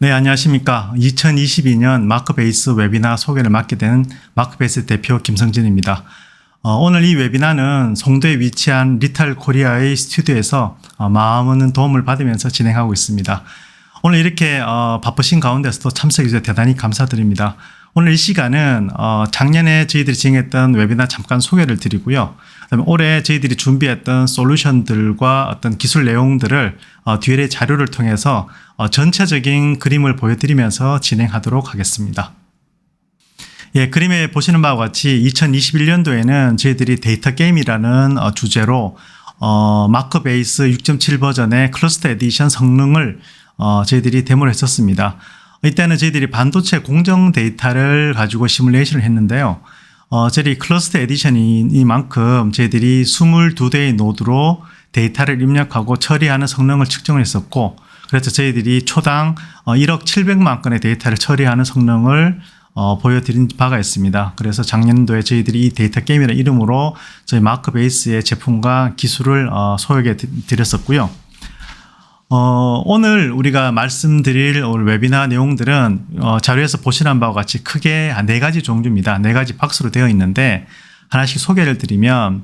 네, 안녕하십니까. 2022년 마크베이스 웨비나 소개를 맡게 된 마크베이스 대표 김성진입니다. 오늘 이 웨비나는 송도에 위치한 리탈 코리아의 스튜디오에서 많은 도움을 받으면서 진행하고 있습니다. 오늘 이렇게 바쁘신 가운데서도 참석해 주셔서 대단히 감사드립니다. 오늘 이 시간은 작년에 저희들이 진행했던 웨비나 잠깐 소개를 드리고요. 그다음에 올해 저희들이 준비했던 솔루션들과 어떤 기술 내용들을 뒤에 자료를 통해서 전체적인 그림을 보여드리면서 진행하도록 하겠습니다. 예, 그림에 보시는 바와 같이 2021년도에는 저희들이 데이터 게임이라는 주제로 마크베이스 6.7 버전의 클러스터 에디션 성능을 저희들이 데모를 했었습니다. 이때는 저희들이 반도체 공정 데이터를 가지고 시뮬레이션을 했는데요. 저희 클러스터 에디션이만큼 저희들이 22대의 노드로 데이터를 입력하고 처리하는 성능을 측정을 했었고, 그래서 저희들이 초당 1억 700만 건의 데이터를 처리하는 성능을 보여드린 바가 있습니다. 그래서 작년도에 저희들이 이 데이터 게임이라는 이름으로 저희 마크베이스의 제품과 기술을 소개해 드렸었고요. 오늘 우리가 말씀드릴 오늘 웨비나 내용들은 자료에서 보시는 바와 같이 크게 4가지 종류입니다. 4가지 박스로 되어 있는데 하나씩 소개를 드리면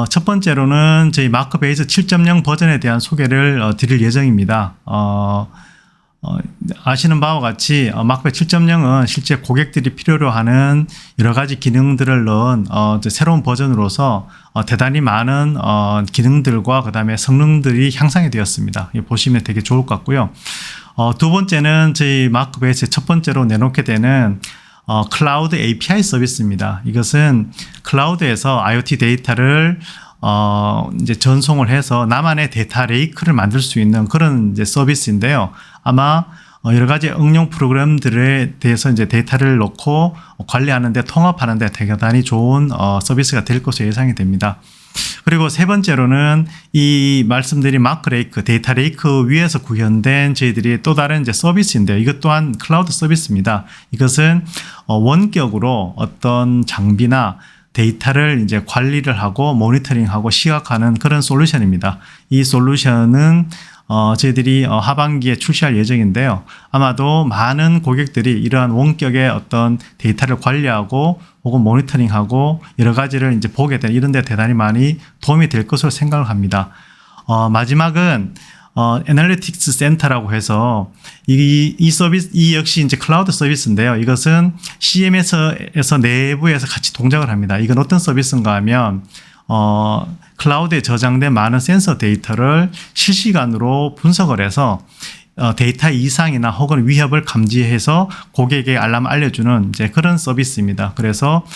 첫 번째로는 저희 마크베이스 7.0 버전에 대한 소개를 드릴 예정입니다. 아시는 바와 같이 마크베이스 7.0은 실제 고객들이 필요로 하는 여러 가지 기능들을 넣은 새로운 버전으로서 대단히 많은 기능들과 그 다음에 성능들이 향상이 되었습니다. 보시면 되게 좋을 것 같고요. 두 번째는 저희 마크베이스의 첫 번째로 내놓게 되는 클라우드 API 서비스입니다. 이것은 클라우드에서 IoT 데이터를 이제 전송을 해서 나만의 데이터 레이크를 만들 수 있는 그런 이제 서비스인데요. 아마 여러 가지 응용 프로그램들에 대해서 이제 데이터를 넣고 관리하는데 통합하는데 대단히 좋은 서비스가 될 것으로 예상이 됩니다. 그리고 세 번째로는 이 말씀드린 마크 레이크, 데이터 레이크 위에서 구현된 저희들이 또 다른 이제 서비스인데요. 이것 또한 클라우드 서비스입니다. 이것은 원격으로 어떤 장비나 데이터를 이제 관리를 하고 모니터링하고 시각하는 그런 솔루션입니다. 이 솔루션은 저희들이 하반기에 출시할 예정인데요. 아마도 많은 고객들이 이러한 원격의 어떤 데이터를 관리하고 혹은 모니터링하고 여러 가지를 이제 보게 되는 이런 데 대단히 많이 도움이 될 것으로 생각을 합니다. 마지막은 애널리틱스 센터라고 해서 이 서비스, 이 역시 이제 클라우드 서비스인데요. 이것은 CMS에서 내부에서 같이 동작을 합니다. 이건 어떤 서비스인가 하면 클라우드에 저장된 많은 센서 데이터를 실시간으로 분석을 해서 데이터 이상이나 혹은 위협을 감지해서 고객에게 알람 알려주는 이제 그런 서비스입니다. 그래서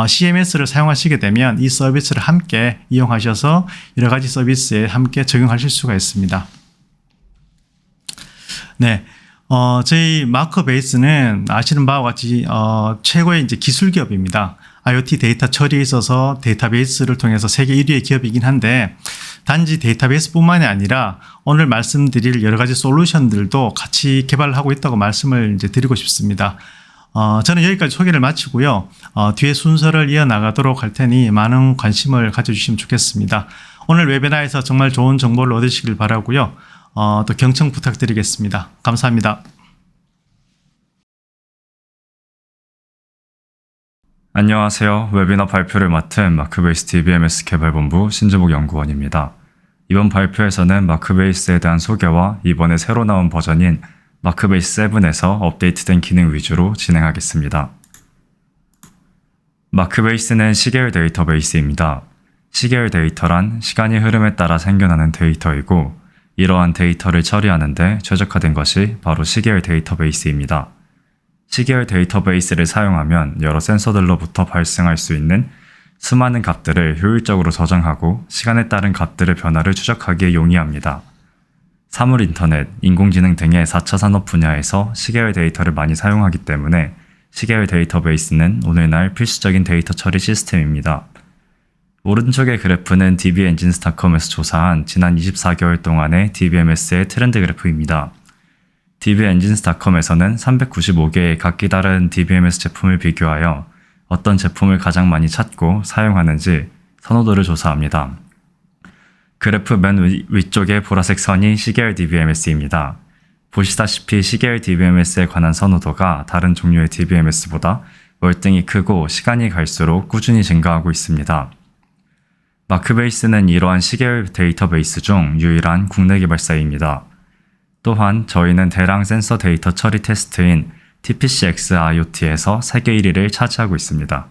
CMS를 사용하시게 되면 이 서비스를 함께 이용하셔서 여러 가지 서비스에 함께 적용하실 수가 있습니다. 네. 저희 마크베이스는 아시는 바와 같이 최고의 이제 기술 기업입니다. IoT 데이터 처리에 있어서 데이터베이스를 통해서 세계 1위의 기업이긴 한데 단지 데이터베이스뿐만이 아니라 오늘 말씀드릴 여러 가지 솔루션들도 같이 개발하고 있다고 말씀을 이제 드리고 싶습니다. 저는 여기까지 소개를 마치고요. 뒤에 순서를 이어나가도록 할 테니 많은 관심을 가져주시면 좋겠습니다. 오늘 웨비나에서 정말 좋은 정보를 얻으시길 바라고요. 또 경청 부탁드리겠습니다. 감사합니다. 안녕하세요. 웨비나 발표를 맡은 마크베이스 DBMS 개발본부 신주복 연구원입니다. 이번 발표에서는 마크베이스에 대한 소개와 이번에 새로 나온 버전인 마크베이스 7에서 업데이트된 기능 위주로 진행하겠습니다. 마크베이스는 시계열 데이터베이스입니다. 시계열 데이터란 시간의 흐름에 따라 생겨나는 데이터이고 이러한 데이터를 처리하는 데 최적화된 것이 바로 시계열 데이터베이스입니다. 시계열 데이터베이스를 사용하면 여러 센서들로부터 발생할 수 있는 수많은 값들을 효율적으로 저장하고 시간에 따른 값들의 변화를 추적하기에 용이합니다. 사물 인터넷, 인공지능 등의 4차 산업 분야에서 시계열 데이터를 많이 사용하기 때문에 시계열 데이터베이스는 오늘날 필수적인 데이터 처리 시스템입니다. 오른쪽의 그래프는 dbEngines닷컴에서 조사한 지난 24개월 동안의 DBMS의 트렌드 그래프입니다. dbEngines닷컴에서는 395개의 각기 다른 DBMS 제품을 비교하여 어떤 제품을 가장 많이 찾고 사용하는지 선호도를 조사합니다. 그래프 맨 위쪽의 보라색 선이 시계열 DBMS입니다. 보시다시피 시계열 DBMS에 관한 선호도가 다른 종류의 DBMS보다 월등히 크고 시간이 갈수록 꾸준히 증가하고 있습니다. 마크베이스는 이러한 시계열 데이터베이스 중 유일한 국내 개발사입니다. 또한 저희는 대량 센서 데이터 처리 테스트인 TPCX IoT에서 세계 1위를 차지하고 있습니다.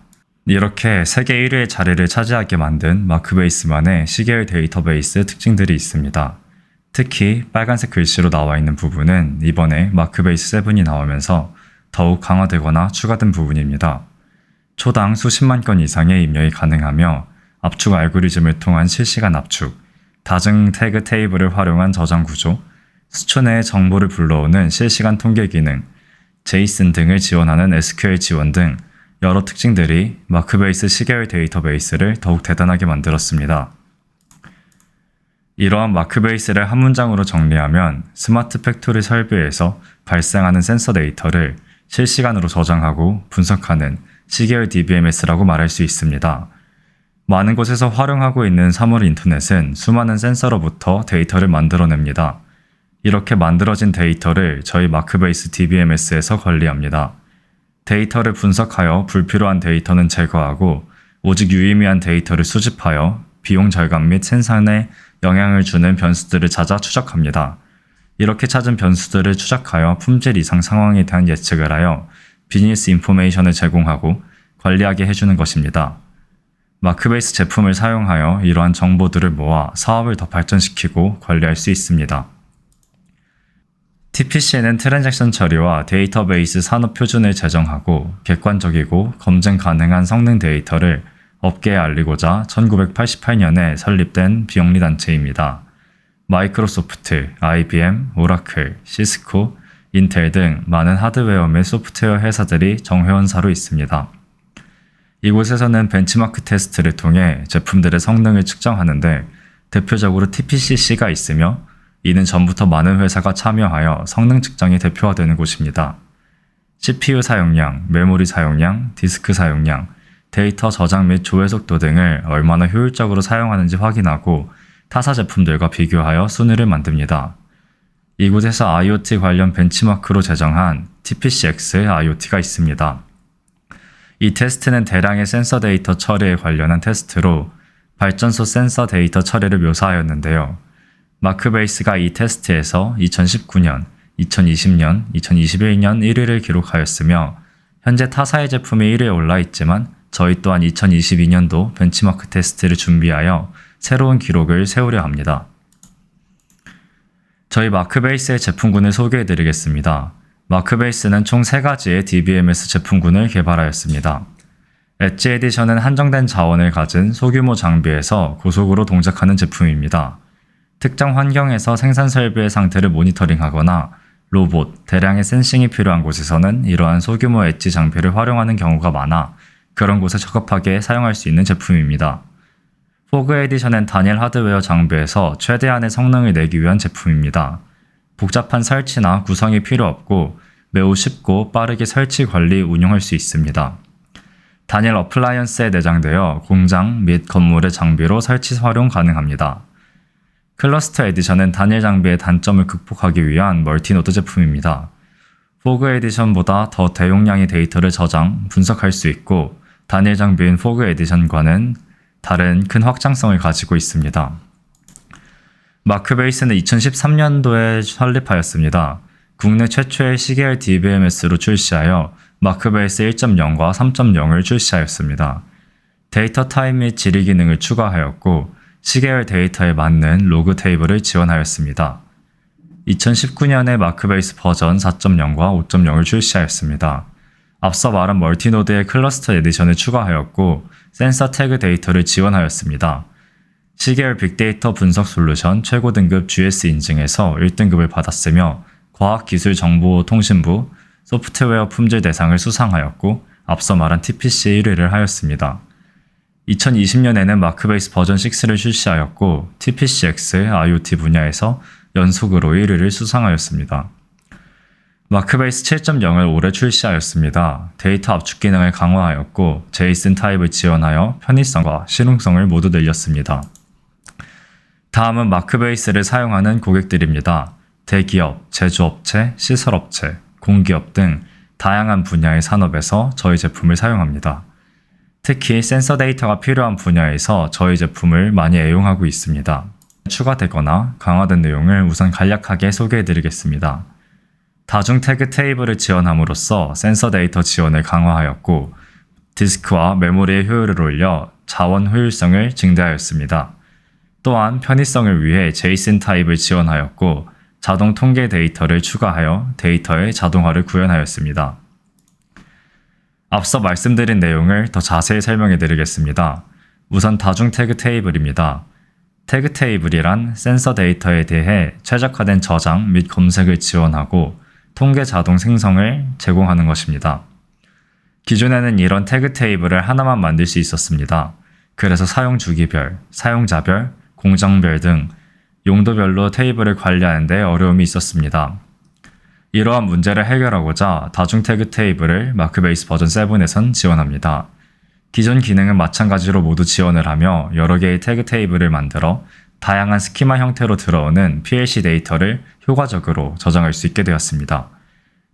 이렇게 세계 1위의 자리를 차지하게 만든 마크베이스만의 시계열 데이터베이스 특징들이 있습니다. 특히 빨간색 글씨로 나와 있는 부분은 이번에 마크베이스 7이 나오면서 더욱 강화되거나 추가된 부분입니다. 초당 수십만 건 이상의 입력이 가능하며 압축 알고리즘을 통한 실시간 압축, 다중 태그 테이블을 활용한 저장 구조, 수초 내의 정보를 불러오는 실시간 통계 기능, 제이슨 등을 지원하는 SQL 지원 등 여러 특징들이 마크베이스 시계열 데이터베이스를 더욱 대단하게 만들었습니다. 이러한 마크베이스를 한 문장으로 정리하면 스마트 팩토리 설비에서 발생하는 센서 데이터를 실시간으로 저장하고 분석하는 시계열 DBMS라고 말할 수 있습니다. 많은 곳에서 활용하고 있는 사물 인터넷은 수많은 센서로부터 데이터를 만들어냅니다. 이렇게 만들어진 데이터를 저희 마크베이스 DBMS에서 관리합니다. 데이터를 분석하여 불필요한 데이터는 제거하고 오직 유의미한 데이터를 수집하여 비용 절감 및 생산에 영향을 주는 변수들을 찾아 추적합니다. 이렇게 찾은 변수들을 추적하여 품질 이상 상황에 대한 예측을 하여 비즈니스 인포메이션을 제공하고 관리하게 해주는 것입니다. 마크베이스 제품을 사용하여 이러한 정보들을 모아 사업을 더 발전시키고 관리할 수 있습니다. TPC는 트랜잭션 처리와 데이터베이스 산업 표준을 제정하고 객관적이고 검증 가능한 성능 데이터를 업계에 알리고자 1988년에 설립된 비영리 단체입니다. 마이크로소프트, IBM, 오라클, 시스코, 인텔 등 많은 하드웨어 및 소프트웨어 회사들이 정회원사로 있습니다. 이곳에서는 벤치마크 테스트를 통해 제품들의 성능을 측정하는데 대표적으로 TPCC가 있으며 이는 전부터 많은 회사가 참여하여 성능 측정이 대표화되는 곳입니다. CPU 사용량, 메모리 사용량, 디스크 사용량, 데이터 저장 및 조회 속도 등을 얼마나 효율적으로 사용하는지 확인하고 타사 제품들과 비교하여 순위를 만듭니다. 이곳에서 IoT 관련 벤치마크로 제정한 TPCX IoT가 있습니다. 이 테스트는 대량의 센서 데이터 처리에 관련한 테스트로 발전소 센서 데이터 처리를 묘사하였는데요. 마크베이스가 이 테스트에서 2019년, 2020년, 2021년 1위를 기록하였으며 현재 타사의 제품이 1위에 올라 있지만 저희 또한 2022년도 벤치마크 테스트를 준비하여 새로운 기록을 세우려 합니다. 저희 마크베이스의 제품군을 소개해드리겠습니다. 마크베이스는 총 3가지의 DBMS 제품군을 개발하였습니다. 엣지 에디션은 한정된 자원을 가진 소규모 장비에서 고속으로 동작하는 제품입니다. 특정 환경에서 생산 설비의 상태를 모니터링하거나 로봇, 대량의 센싱이 필요한 곳에서는 이러한 소규모 엣지 장비를 활용하는 경우가 많아 그런 곳에 적합하게 사용할 수 있는 제품입니다. 포그 에디션은 단일 하드웨어 장비에서 최대한의 성능을 내기 위한 제품입니다. 복잡한 설치나 구성이 필요 없고 매우 쉽고 빠르게 설치, 관리, 운용할 수 있습니다. 단일 어플라이언스에 내장되어 공장 및 건물의 장비로 설치, 활용 가능합니다. 클러스터 에디션은 단일 장비의 단점을 극복하기 위한 멀티노드 제품입니다. 포그 에디션보다 더 대용량의 데이터를 저장, 분석할 수 있고 단일 장비인 포그 에디션과는 다른 큰 확장성을 가지고 있습니다. 마크베이스는 2013년도에 설립하였습니다. 국내 최초의 시계열 DBMS로 출시하여 마크베이스 1.0과 3.0을 출시하였습니다. 데이터 타입 및 질의 기능을 추가하였고 시계열 데이터에 맞는 로그 테이블을 지원하였습니다. 2019년에 마크베이스 버전 4.0과 5.0을 출시하였습니다. 앞서 말한 멀티노드의 클러스터 에디션을 추가하였고 센서 태그 데이터를 지원하였습니다. 시계열 빅데이터 분석 솔루션 최고 등급 GS 인증에서 1등급을 받았으며 과학기술정보통신부 소프트웨어 품질 대상을 수상하였고 앞서 말한 TPC 1위를 하였습니다. 2020년에는 마크베이스 버전 6를 출시하였고 TPCX IoT 분야에서 연속으로 1위를 수상하였습니다. 마크베이스 7.0을 올해 출시하였습니다. 데이터 압축 기능을 강화하였고 제이슨 타입을 지원하여 편의성과 실용성을 모두 늘렸습니다. 다음은 마크베이스를 사용하는 고객들입니다. 대기업, 제조업체, 시설업체, 공기업 등 다양한 분야의 산업에서 저희 제품을 사용합니다. 특히 센서 데이터가 필요한 분야에서 저희 제품을 많이 애용하고 있습니다. 추가되거나 강화된 내용을 우선 간략하게 소개해드리겠습니다. 다중 태그 테이블을 지원함으로써 센서 데이터 지원을 강화하였고, 디스크와 메모리의 효율을 올려 자원 효율성을 증대하였습니다. 또한 편의성을 위해 JSON 타입을 지원하였고, 자동 통계 데이터를 추가하여 데이터의 자동화를 구현하였습니다. 앞서 말씀드린 내용을 더 자세히 설명해 드리겠습니다. 우선 다중 태그 테이블입니다. 태그 테이블이란 센서 데이터에 대해 최적화된 저장 및 검색을 지원하고 통계 자동 생성을 제공하는 것입니다. 기존에는 이런 태그 테이블을 하나만 만들 수 있었습니다. 그래서 사용 주기별, 사용자별, 공정별 등 용도별로 테이블을 관리하는 데 어려움이 있었습니다. 이러한 문제를 해결하고자 다중 태그 테이블을 마크베이스 버전 7에선 지원합니다. 기존 기능은 마찬가지로 모두 지원을 하며 여러 개의 태그 테이블을 만들어 다양한 스키마 형태로 들어오는 PLC 데이터를 효과적으로 저장할 수 있게 되었습니다.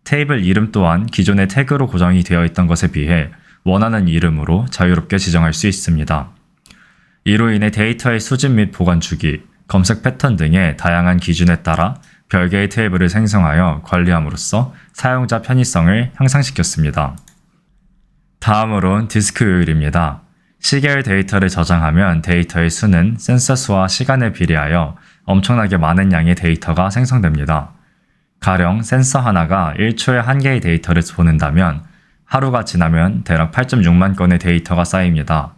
테이블 이름 또한 기존의 태그로 고정이 되어 있던 것에 비해 원하는 이름으로 자유롭게 지정할 수 있습니다. 이로 인해 데이터의 수집 및 보관 주기, 검색 패턴 등의 다양한 기준에 따라 별개의 테이블을 생성하여 관리함으로써 사용자 편의성을 향상시켰습니다. 다음으로는 디스크 효율입니다. 시계열 데이터를 저장하면 데이터의 수는 센서 수와 시간에 비례하여 엄청나게 많은 양의 데이터가 생성됩니다. 가령 센서 하나가 1초에 1개의 데이터를 보낸다면 하루가 지나면 대략 8.6만 건의 데이터가 쌓입니다.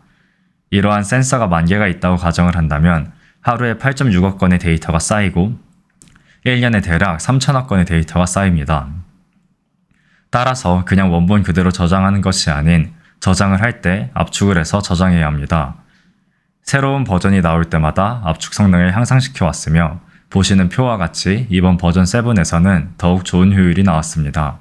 이러한 센서가 10,000개가 있다고 가정을 한다면 하루에 8.6억 건의 데이터가 쌓이고 1년에 대략 3천억 건의 데이터가 쌓입니다. 따라서 그냥 원본 그대로 저장하는 것이 아닌 저장을 할 때 압축을 해서 저장해야 합니다. 새로운 버전이 나올 때마다 압축 성능을 향상시켜 왔으며 보시는 표와 같이 이번 버전 7에서는 더욱 좋은 효율이 나왔습니다.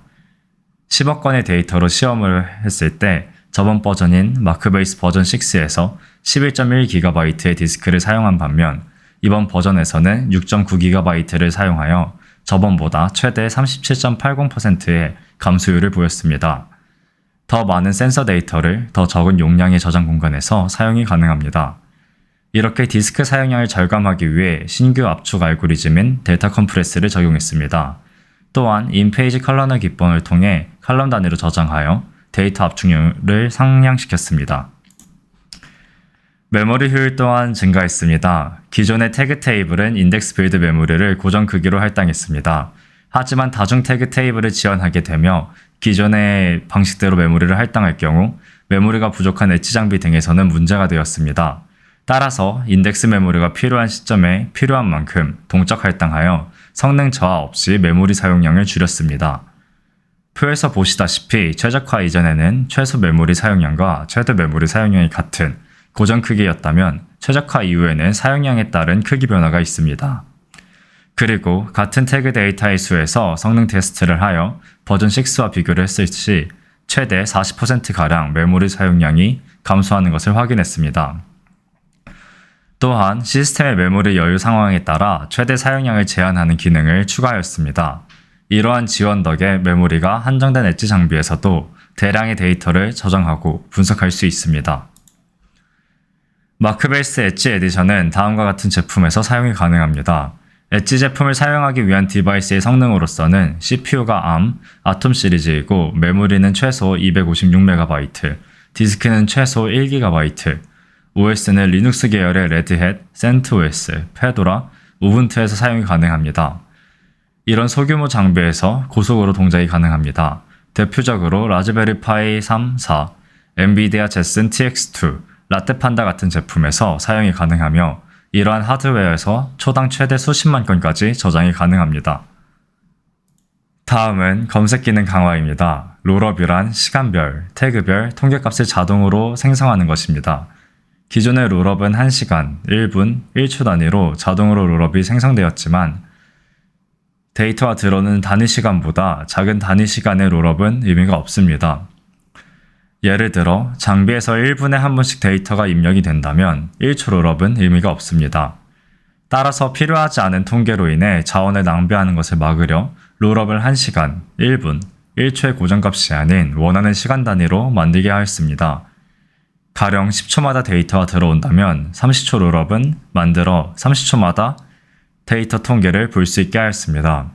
10억 건의 데이터로 시험을 했을 때 저번 버전인 마크베이스 버전 6에서 11.1GB의 디스크를 사용한 반면 이번 버전에서는 6.9GB를 사용하여 저번보다 최대 37.80%의 감소율을 보였습니다. 더 많은 센서 데이터를 더 적은 용량의 저장 공간에서 사용이 가능합니다. 이렇게 디스크 사용량을 절감하기 위해 신규 압축 알고리즘인 델타 컴프레스를 적용했습니다. 또한 인페이지 컬러너 기법을 통해 칼럼 단위로 저장하여 데이터 압축률을 상향시켰습니다. 메모리 효율 또한 증가했습니다. 기존의 태그 테이블은 인덱스 빌드 메모리를 고정 크기로 할당했습니다. 하지만 다중 태그 테이블을 지원하게 되며 기존의 방식대로 메모리를 할당할 경우 메모리가 부족한 엣지 장비 등에서는 문제가 되었습니다. 따라서 인덱스 메모리가 필요한 시점에 필요한 만큼 동적 할당하여 성능 저하 없이 메모리 사용량을 줄였습니다. 표에서 보시다시피 최적화 이전에는 최소 메모리 사용량과 최대 메모리 사용량이 같은 고정 크기였다면 최적화 이후에는 사용량에 따른 크기 변화가 있습니다. 그리고 같은 태그 데이터의 수에서 성능 테스트를 하여 버전 6와 비교를 했을 시 최대 40%가량 메모리 사용량이 감소하는 것을 확인했습니다. 또한 시스템의 메모리 여유 상황에 따라 최대 사용량을 제한하는 기능을 추가하였습니다. 이러한 지원 덕에 메모리가 한정된 엣지 장비에서도 대량의 데이터를 저장하고 분석할 수 있습니다. 마크베이스 엣지 에디션은 다음과 같은 제품에서 사용이 가능합니다. 엣지 제품을 사용하기 위한 디바이스의 성능으로서는 CPU가 ARM, 아톰 시리즈이고 메모리는 최소 256MB, 디스크는 최소 1GB, OS는 리눅스 계열의 레드햇, 센트OS, 페도라, 우분투에서 사용이 가능합니다. 이런 소규모 장비에서 고속으로 동작이 가능합니다. 대표적으로 라즈베리 파이 3, 4, 엔비디아 제슨 TX2, 라떼판다 같은 제품에서 사용이 가능하며 이러한 하드웨어에서 초당 최대 수십만 건까지 저장이 가능합니다. 다음은 검색 기능 강화입니다. 롤업이란 시간별, 태그별 통계값을 자동으로 생성하는 것입니다. 기존의 롤업은 1시간, 1분, 1초 단위로 자동으로 롤업이 생성되었지만 데이터가 들어오는 단위 시간보다 작은 단위 시간의 롤업은 의미가 없습니다. 예를 들어 장비에서 1분에 한 번씩 데이터가 입력이 된다면 1초 롤업은 의미가 없습니다. 따라서 필요하지 않은 통계로 인해 자원을 낭비하는 것을 막으려 롤업을 1시간, 1분, 1초의 고정값이 아닌 원하는 시간 단위로 만들게 하였습니다. 가령 10초마다 데이터가 들어온다면 30초 롤업은 만들어 30초마다 데이터 통계를 볼 수 있게 하였습니다.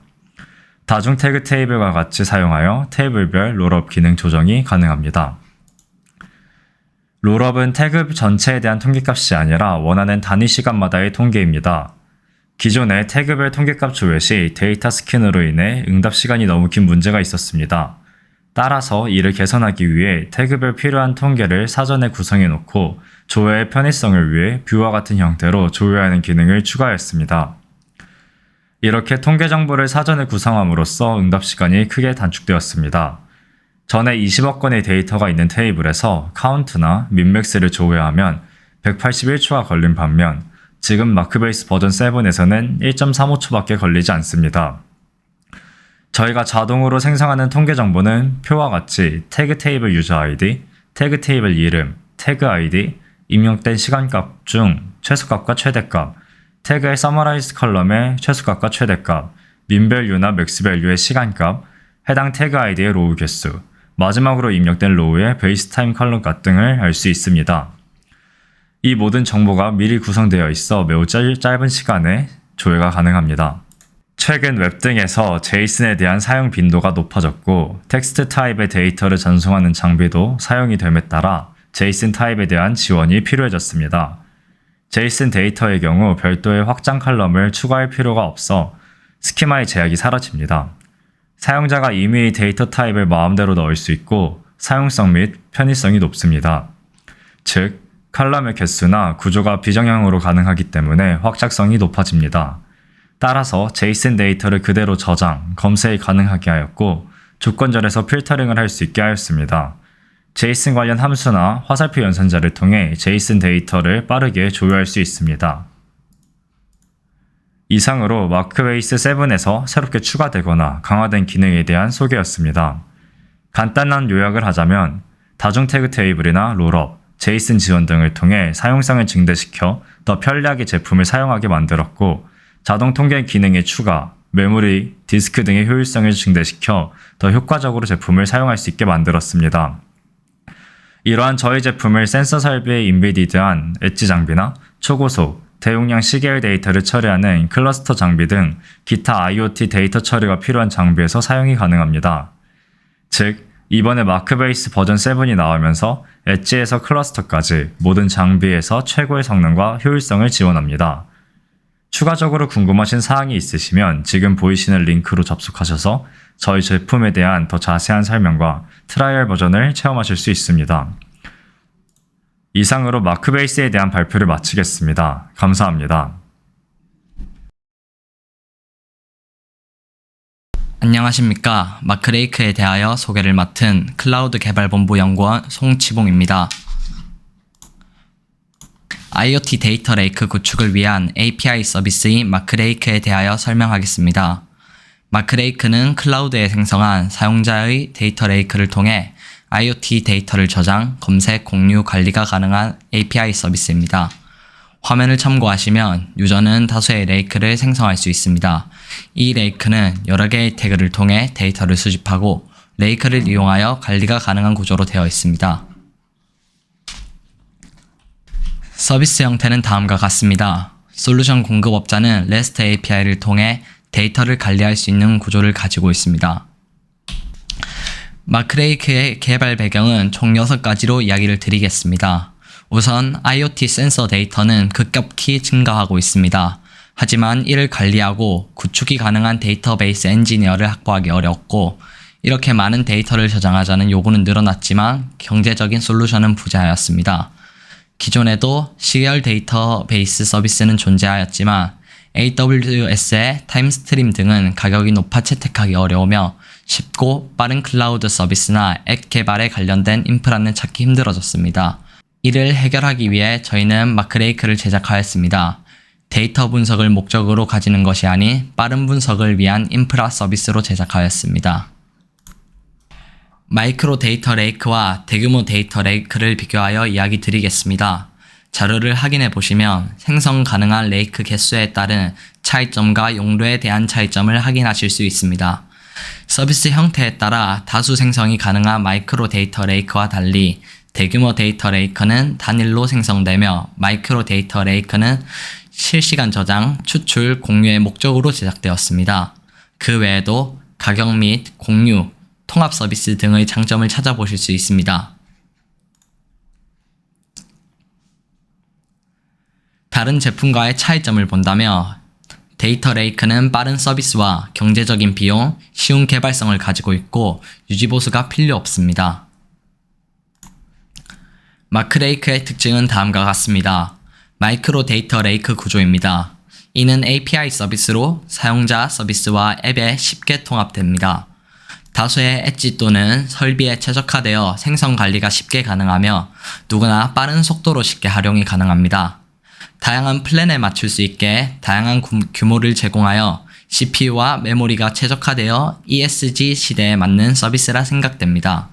다중 태그 테이블과 같이 사용하여 테이블별 롤업 기능 조정이 가능합니다. 롤업은 태그 전체에 대한 통계값이 아니라 원하는 단위 시간마다의 통계입니다. 기존의 태그별 통계값 조회 시 데이터 스캔으로 인해 응답 시간이 너무 긴 문제가 있었습니다. 따라서 이를 개선하기 위해 태그별 필요한 통계를 사전에 구성해 놓고 조회의 편의성을 위해 뷰와 같은 형태로 조회하는 기능을 추가했습니다. 이렇게 통계 정보를 사전에 구성함으로써 응답 시간이 크게 단축되었습니다. 전에 20억 건의 데이터가 있는 테이블에서 카운트나 민맥스를 조회하면 181초가 걸린 반면 지금 마크베이스 버전 7에서는 1.35초밖에 걸리지 않습니다. 저희가 자동으로 생성하는 통계 정보는 표와 같이 태그 테이블 유저 아이디, 태그 테이블 이름, 태그 아이디, 입력된 시간값 중 최소값과 최대값, 태그의 서머라이즈 컬럼의 최소값과 최대값, 민밸류나 맥스밸류의 시간값, 해당 태그 아이디의 로우 개수, 마지막으로 입력된 로우의 베이스 타임 컬럼값 등을 알 수 있습니다. 이 모든 정보가 미리 구성되어 있어 매우 짧은 시간에 조회가 가능합니다. 최근 웹 등에서 제이슨에 대한 사용 빈도가 높아졌고 텍스트 타입의 데이터를 전송하는 장비도 사용이 됨에 따라 제이슨 타입에 대한 지원이 필요해졌습니다. 제이슨 데이터의 경우 별도의 확장 칼럼을 추가할 필요가 없어 스키마의 제약이 사라집니다. 사용자가 이미 데이터 타입을 마음대로 넣을 수 있고 사용성 및 편의성이 높습니다. 즉, 칼럼의 개수나 구조가 비정형으로 가능하기 때문에 확장성이 높아집니다. 따라서 제이슨 데이터를 그대로 저장, 검색이 가능하게 하였고 조건절에서 필터링을 할 수 있게 하였습니다. 제이슨 관련 함수나 화살표 연산자를 통해 제이슨 데이터를 빠르게 조회할 수 있습니다. 이상으로 마크베이스 7에서 새롭게 추가되거나 강화된 기능에 대한 소개였습니다. 간단한 요약을 하자면 다중 태그 테이블이나 롤업, 제이슨 지원 등을 통해 사용성을 증대시켜 더 편리하게 제품을 사용하게 만들었고 자동 통계 기능의 추가, 메모리, 디스크 등의 효율성을 증대시켜 더 효과적으로 제품을 사용할 수 있게 만들었습니다. 이러한 저희 제품을 센서 설비에 인베디드한 엣지 장비나 초고속, 대용량 시계열 데이터를 처리하는 클러스터 장비 등 기타 IoT 데이터 처리가 필요한 장비에서 사용이 가능합니다. 즉, 이번에 마크베이스 버전 7이 나오면서 엣지에서 클러스터까지 모든 장비에서 최고의 성능과 효율성을 지원합니다. 추가적으로 궁금하신 사항이 있으시면 지금 보이시는 링크로 접속하셔서 저희 제품에 대한 더 자세한 설명과 트라이얼 버전을 체험하실 수 있습니다. 이상으로 마크베이스에 대한 발표를 마치겠습니다. 감사합니다. 안녕하십니까. 마크레이크에 대하여 소개를 맡은 클라우드 개발본부 연구원 송치봉입니다. IoT 데이터 레이크 구축을 위한 API 서비스인 마크레이크에 대하여 설명하겠습니다. 마크레이크는 클라우드에 생성한 사용자의 데이터 레이크를 통해 IoT 데이터를 저장, 검색, 공유, 관리가 가능한 API 서비스입니다. 화면을 참고하시면 유저는 다수의 레이크를 생성할 수 있습니다. 이 레이크는 여러 개의 태그를 통해 데이터를 수집하고 레이크를 이용하여 관리가 가능한 구조로 되어 있습니다. 서비스 형태는 다음과 같습니다. 솔루션 공급업자는 REST API를 통해 데이터를 관리할 수 있는 구조를 가지고 있습니다. 마크레이크의 개발 배경은 총 6가지로 이야기를 드리겠습니다. 우선 IoT 센서 데이터는 급격히 증가하고 있습니다. 하지만 이를 관리하고 구축이 가능한 데이터베이스 엔지니어를 확보하기 어렵고 이렇게 많은 데이터를 저장하자는 요구는 늘어났지만 경제적인 솔루션은 부재하였습니다. 기존에도 시계열 데이터베이스 서비스는 존재하였지만 AWS의 타임스트림 등은 가격이 높아 채택하기 어려우며 쉽고 빠른 클라우드 서비스나 앱 개발에 관련된 인프라는 찾기 힘들어졌습니다. 이를 해결하기 위해 저희는 마크레이크를 제작하였습니다. 데이터 분석을 목적으로 가지는 것이 아닌 빠른 분석을 위한 인프라 서비스로 제작하였습니다. 마이크로 데이터 레이크와 대규모 데이터 레이크를 비교하여 이야기 드리겠습니다. 자료를 확인해 보시면 생성 가능한 레이크 개수에 따른 차이점과 용도에 대한 차이점을 확인하실 수 있습니다. 서비스 형태에 따라 다수 생성이 가능한 마이크로 데이터 레이크와 달리 대규모 데이터 레이크는 단일로 생성되며 마이크로 데이터 레이크는 실시간 저장, 추출, 공유의 목적으로 제작되었습니다. 그 외에도 가격 및 공유, 통합 서비스 등의 장점을 찾아보실 수 있습니다. 다른 제품과의 차이점을 본다면 데이터 레이크는 빠른 서비스와 경제적인 비용, 쉬운 개발성을 가지고 있고 유지보수가 필요 없습니다. 마크레이크의 특징은 다음과 같습니다. 마이크로 데이터 레이크 구조입니다. 이는 API 서비스로 사용자 서비스와 앱에 쉽게 통합됩니다. 다수의 엣지 또는 설비에 최적화되어 생성 관리가 쉽게 가능하며 누구나 빠른 속도로 쉽게 활용이 가능합니다. 다양한 플랜에 맞출 수 있게 다양한 규모를 제공하여 CPU와 메모리가 최적화되어 ESG 시대에 맞는 서비스라 생각됩니다.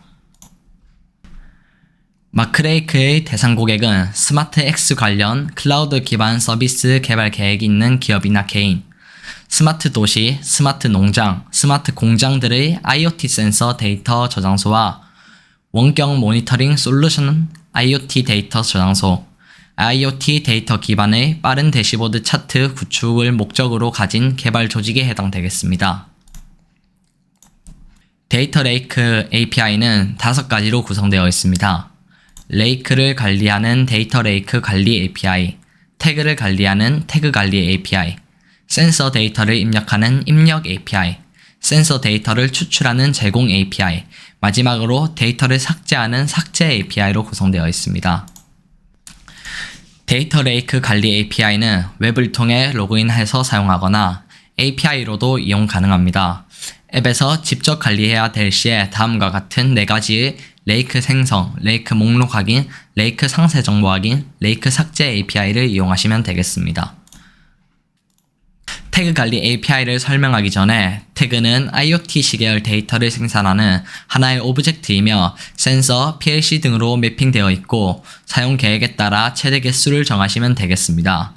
마크레이크의 대상 고객은 스마트 X 관련 클라우드 기반 서비스 개발 계획이 있는 기업이나 개인, 스마트 도시, 스마트 농장, 스마트 공장들의 IoT 센서 데이터 저장소와 원격 모니터링 솔루션 IoT 데이터 저장소, IoT 데이터 기반의 빠른 대시보드 차트 구축을 목적으로 가진 개발 조직에 해당되겠습니다. 데이터 레이크 API는 5가지로 구성되어 있습니다. 레이크를 관리하는 데이터 레이크 관리 API, 태그를 관리하는 태그 관리 API, 센서 데이터를 입력하는 입력 API, 센서 데이터를 추출하는 제공 API, 마지막으로 데이터를 삭제하는 삭제 API로 구성되어 있습니다. 데이터 레이크 관리 API는 웹을 통해 로그인해서 사용하거나 API로도 이용 가능합니다. 앱에서 직접 관리해야 될 시에 다음과 같은 4가지의 레이크 생성, 레이크 목록 확인, 레이크 상세 정보 확인, 레이크 삭제 API를 이용하시면 되겠습니다. 태그 관리 API를 설명하기 전에 태그는 IoT 시계열 데이터를 생산하는 하나의 오브젝트이며 센서, PLC 등으로 매핑되어 있고 사용 계획에 따라 최대 개수를 정하시면 되겠습니다.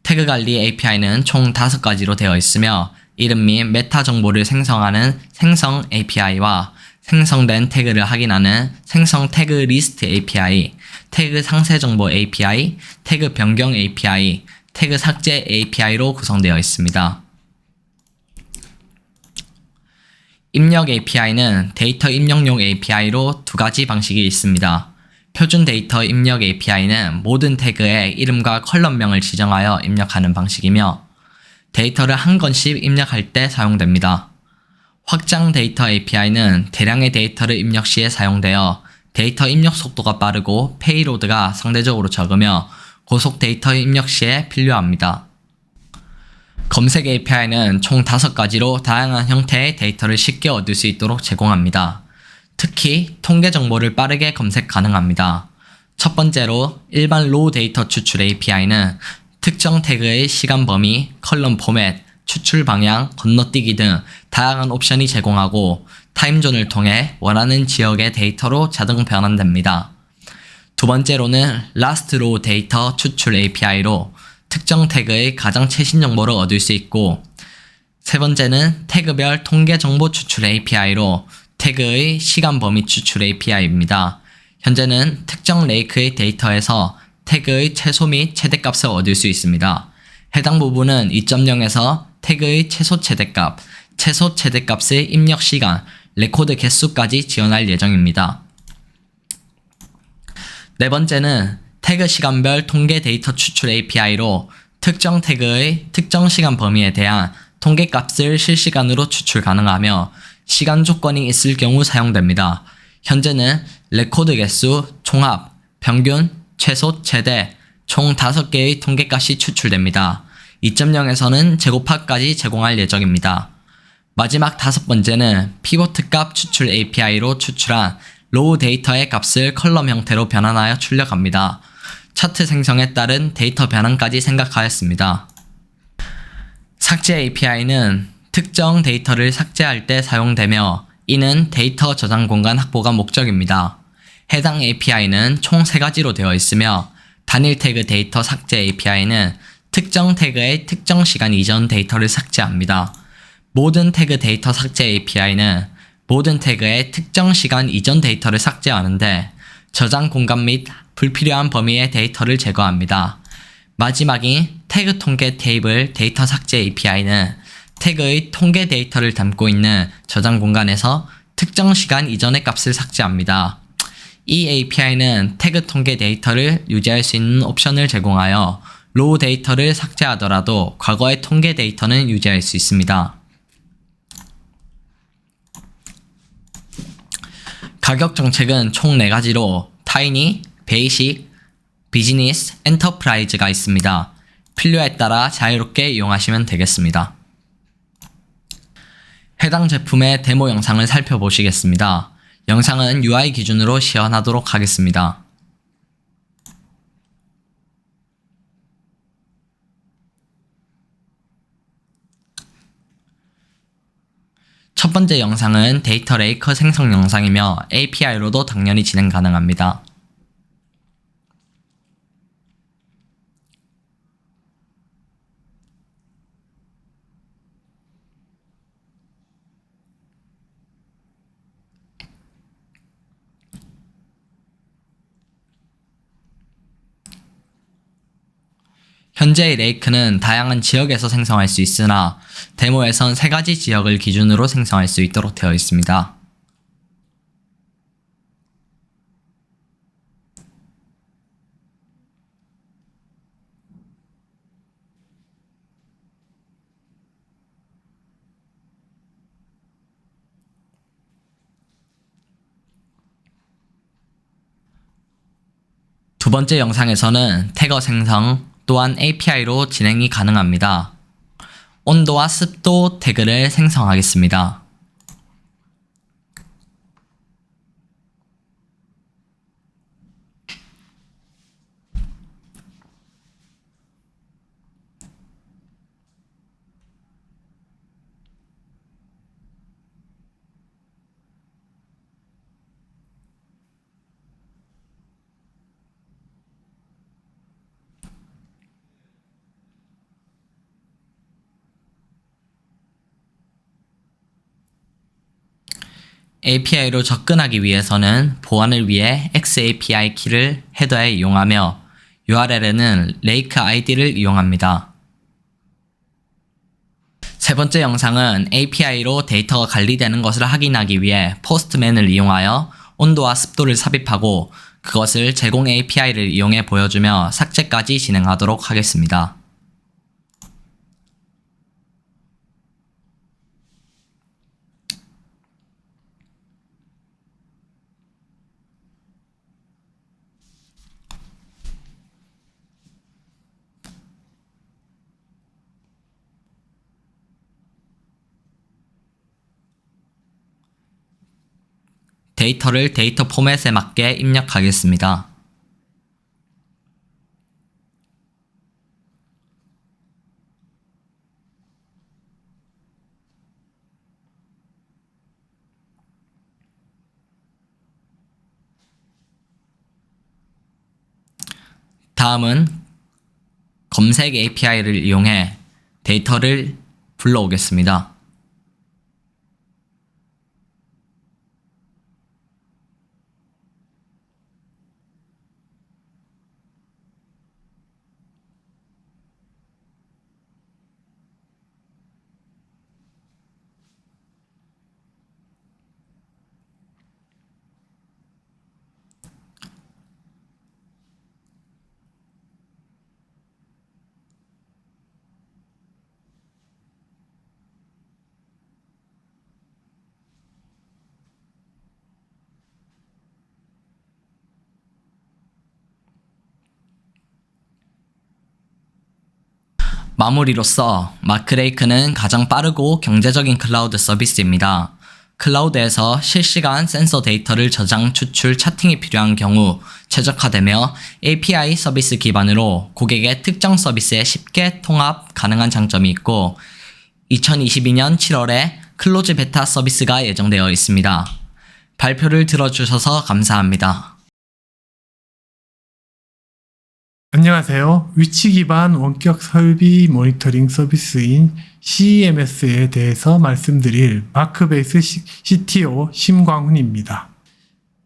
태그 관리 API는 총 5가지로 되어 있으며 이름 및 메타 정보를 생성하는 생성 API와 생성된 태그를 확인하는 생성 태그 리스트 API, 태그 상세 정보 API, 태그 변경 API, 태그 삭제 API로 구성되어 있습니다. 입력 API는 데이터 입력용 API로 2가지 방식이 있습니다. 표준 데이터 입력 API는 모든 태그의 이름과 컬럼명을 지정하여 입력하는 방식이며 데이터를 한 건씩 입력할 때 사용됩니다. 확장 데이터 API는 대량의 데이터를 입력 시에 사용되어 데이터 입력 속도가 빠르고 페이로드가 상대적으로 적으며 고속 데이터 입력 시에 필요합니다. 검색 API는 총 5가지로 다양한 형태의 데이터를 쉽게 얻을 수 있도록 제공합니다. 특히 통계 정보를 빠르게 검색 가능합니다. 첫 번째로 일반 로우 데이터 추출 API는 특정 태그의 시간 범위, 컬럼 포맷, 추출 방향, 건너뛰기 등 다양한 옵션이 제공하고 타임존을 통해 원하는 지역의 데이터로 자동 변환됩니다. 두 번째로는 라스트 로우 데이터 추출 API로 특정 태그의 가장 최신 정보를 얻을 수 있고 세 번째는 태그별 통계 정보 추출 API로 태그의 시간 범위 추출 API입니다. 현재는 특정 레이크의 데이터에서 태그의 최소 및 최대값을 얻을 수 있습니다. 해당 부분은 2.0에서 태그의 최소 최대값의 입력 시간, 레코드 개수까지 지원할 예정입니다. 네 번째는 태그 시간별 통계 데이터 추출 API로 특정 태그의 특정 시간 범위에 대한 통계값을 실시간으로 추출 가능하며 시간 조건이 있을 경우 사용됩니다. 현재는 레코드 개수, 총합, 평균, 최소, 최대 총 5개의 통계값이 추출됩니다. 2.0에서는 제곱합까지 제공할 예정입니다. 마지막 5번째는 피보트 값 추출 API로 추출한 로우 데이터의 값을 컬럼 형태로 변환하여 출력합니다. 차트 생성에 따른 데이터 변환까지 생각하였습니다. 삭제 API는 특정 데이터를 삭제할 때 사용되며 이는 데이터 저장 공간 확보가 목적입니다. 해당 API는 총 3가지로 되어 있으며 단일 태그 데이터 삭제 API는 특정 태그의 특정 시간 이전 데이터를 삭제합니다. 모든 태그 데이터 삭제 API는 모든 태그의 특정 시간 이전 데이터를 삭제하는데 저장 공간 및 불필요한 범위의 데이터를 제거합니다. 마지막인 태그 통계 테이블 데이터 삭제 API는 태그의 통계 데이터를 담고 있는 저장 공간에서 특정 시간 이전의 값을 삭제합니다. 이 API는 태그 통계 데이터를 유지할 수 있는 옵션을 제공하여 로우 데이터를 삭제하더라도 과거의 통계 데이터는 유지할 수 있습니다. 가격 정책은 총 4가지로 타이니, 베이식, 비즈니스, 엔터프라이즈가 있습니다. 필요에 따라 자유롭게 이용하시면 되겠습니다. 해당 제품의 데모 영상을 살펴보시겠습니다. 영상은 UI 기준으로 시연하도록 하겠습니다. 첫 번째 영상은 데이터 레이커 생성 영상이며 API로도 당연히 진행 가능합니다. 현재의 레이크는 다양한 지역에서 생성할 수 있으나 데모에선 3가지 지역을 기준으로 생성할 수 있도록 되어 있습니다. 두 번째 영상에서는 태거 생성 또한 API로 진행이 가능합니다. 온도와 습도 태그를 생성하겠습니다. API로 접근하기 위해서는 보안을 위해 XAPI 키를 헤더에 이용하며 URL에는 레이크 ID를 이용합니다. 세 번째 영상은 API로 데이터가 관리되는 것을 확인하기 위해 포스트맨을 이용하여 온도와 습도를 삽입하고 그것을 제공 API를 이용해 보여주며 삭제까지 진행하도록 하겠습니다. 데이터를 데이터 포맷에 맞게 입력하겠습니다. 다음은 검색 API를 이용해 데이터를 불러오겠습니다. 마무리로써 마크레이크는 가장 빠르고 경제적인 클라우드 서비스입니다. 클라우드에서 실시간 센서 데이터를 저장, 추출, 차팅이 필요한 경우 최적화되며 API 서비스 기반으로 고객의 특정 서비스에 쉽게 통합 가능한 장점이 있고 2022년 7월에 클로즈 베타 서비스가 예정되어 있습니다. 발표를 들어주셔서 감사합니다. 안녕하세요. 위치 기반 원격 설비 모니터링 서비스인 CEMS에 대해서 말씀드릴 마크베이스 CTO 심광훈입니다.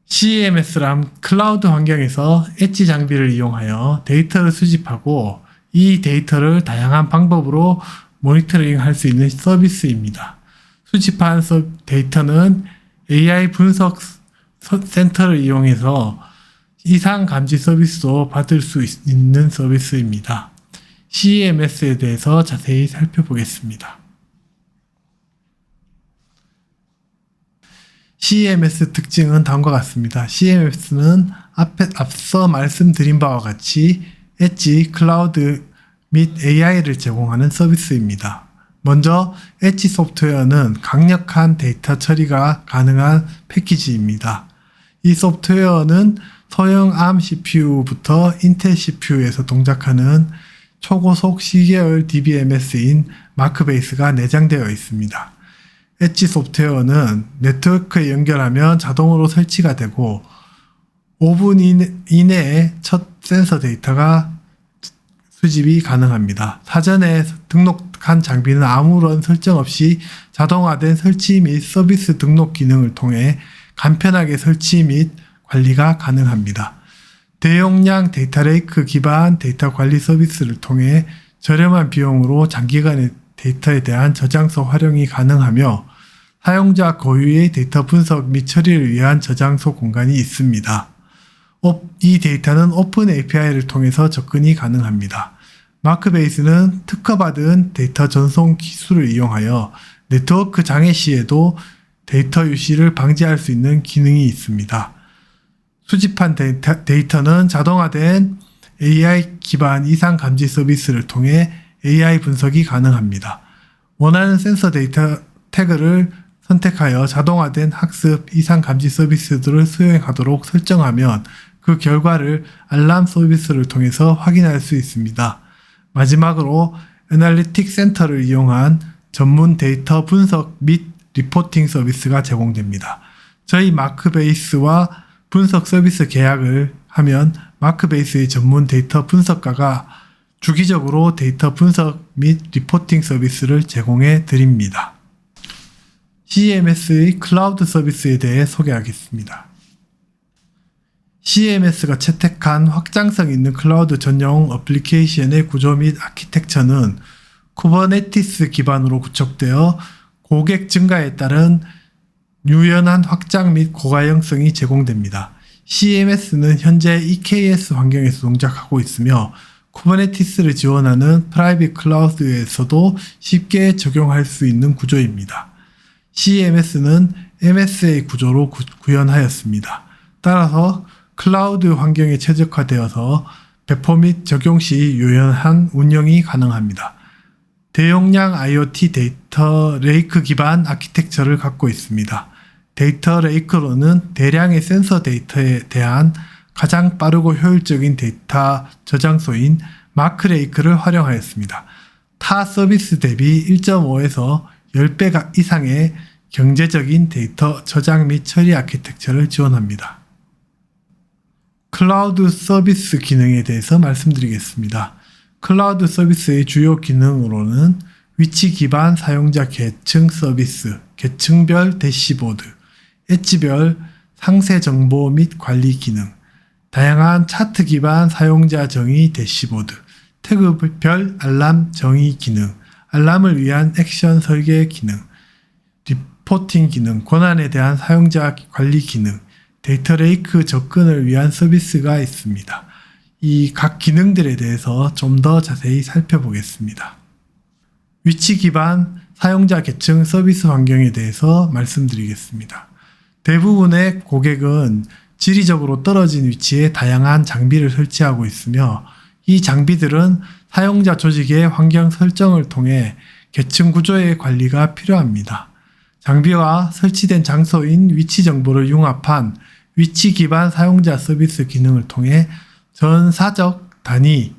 CEMS란 클라우드 환경에서 엣지 장비를 이용하여 데이터를 수집하고 이 데이터를 다양한 방법으로 모니터링 할 수 있는 서비스입니다. 수집한 데이터는 AI 분석 센터를 이용해서 이상 감지 서비스도 받을 수 있는 서비스입니다. CEMS에 대해서 자세히 살펴보겠습니다. CEMS 특징은 다음과 같습니다. CEMS는 앞서 말씀드린 바와 같이 엣지, 클라우드 및 AI를 제공하는 서비스입니다. 먼저 엣지 소프트웨어는 강력한 데이터 처리가 가능한 패키지입니다. 이 소프트웨어는 소형 ARM CPU부터 인텔 CPU에서 동작하는 초고속 C계열 DBMS인 마크베이스가 내장되어 있습니다. 엣지 소프트웨어는 네트워크에 연결하면 자동으로 설치가 되고 5분 이내에 첫 센서 데이터가 수집이 가능합니다. 사전에 등록한 장비는 아무런 설정 없이 자동화된 설치 및 서비스 등록 기능을 통해 간편하게 설치 및 관리가 가능합니다. 대용량 데이터 레이크 기반 데이터 관리 서비스를 통해 저렴한 비용으로 장기간의 데이터에 대한 저장소 활용이 가능하며 사용자 고유의 데이터 분석 및 처리를 위한 저장소 공간이 있습니다. 이 데이터는 오픈 API를 통해서 접근이 가능합니다. 마크베이스는 특허받은 데이터 전송 기술을 이용하여 네트워크 장애 시에도 데이터 유실을 방지할 수 있는 기능이 있습니다. 수집한 데이터는 자동화된 AI 기반 이상 감지 서비스를 통해 AI 분석이 가능합니다. 원하는 센서 데이터 태그를 선택하여 자동화된 학습 이상 감지 서비스들을 수행하도록 설정하면 그 결과를 알람 서비스를 통해서 확인할 수 있습니다. 마지막으로 애널리틱 센터를 이용한 전문 데이터 분석 및 리포팅 서비스가 제공됩니다. 저희 마크베이스와 분석 서비스 계약을 하면 마크베이스의 전문 데이터 분석가가 주기적으로 데이터 분석 및 리포팅 서비스를 제공해 드립니다. CEMS의 클라우드 서비스에 대해 소개하겠습니다. CEMS가 채택한 확장성 있는 클라우드 전용 어플리케이션의 구조 및 아키텍처는 쿠버네티스 기반으로 구축되어 고객 증가에 따른 유연한 확장 및 고가형성이 제공됩니다. CEMS는 현재 EKS 환경에서 동작하고 있으며 쿠버네티스를 지원하는 프라이빗 클라우드에서도 쉽게 적용할 수 있는 구조입니다. CEMS는 MSA 구조로 구현하였습니다. 따라서 클라우드 환경에 최적화되어서 배포 및 적용 시 유연한 운영이 가능합니다. 대용량 IoT 데이터 레이크 기반 아키텍처를 갖고 있습니다. 데이터 레이크로는 대량의 센서 데이터에 대한 가장 빠르고 효율적인 데이터 저장소인 마크레이크를 활용하였습니다. 타 서비스 대비 1.5에서 10배 이상의 경제적인 데이터 저장 및 처리 아키텍처를 지원합니다. 클라우드 서비스 기능에 대해서 말씀드리겠습니다. 클라우드 서비스의 주요 기능으로는 위치 기반 사용자 계층 서비스, 계층별 대시보드, 엣지별 상세 정보 및 관리 기능, 다양한 차트 기반 사용자 정의 대시보드, 태그별 알람 정의 기능, 알람을 위한 액션 설계 기능, 리포팅 기능, 권한에 대한 사용자 관리 기능, 데이터 레이크 접근을 위한 서비스가 있습니다. 이 각 기능들에 대해서 좀 더 자세히 살펴보겠습니다. 위치 기반 사용자 계층 서비스 환경에 대해서 말씀드리겠습니다. 대부분의 고객은 지리적으로 떨어진 위치에 다양한 장비를 설치하고 있으며 이 장비들은 사용자 조직의 환경 설정을 통해 계층 구조의 관리가 필요합니다. 장비와 설치된 장소인 위치 정보를 융합한 위치 기반 사용자 서비스 기능을 통해 전사적 단위,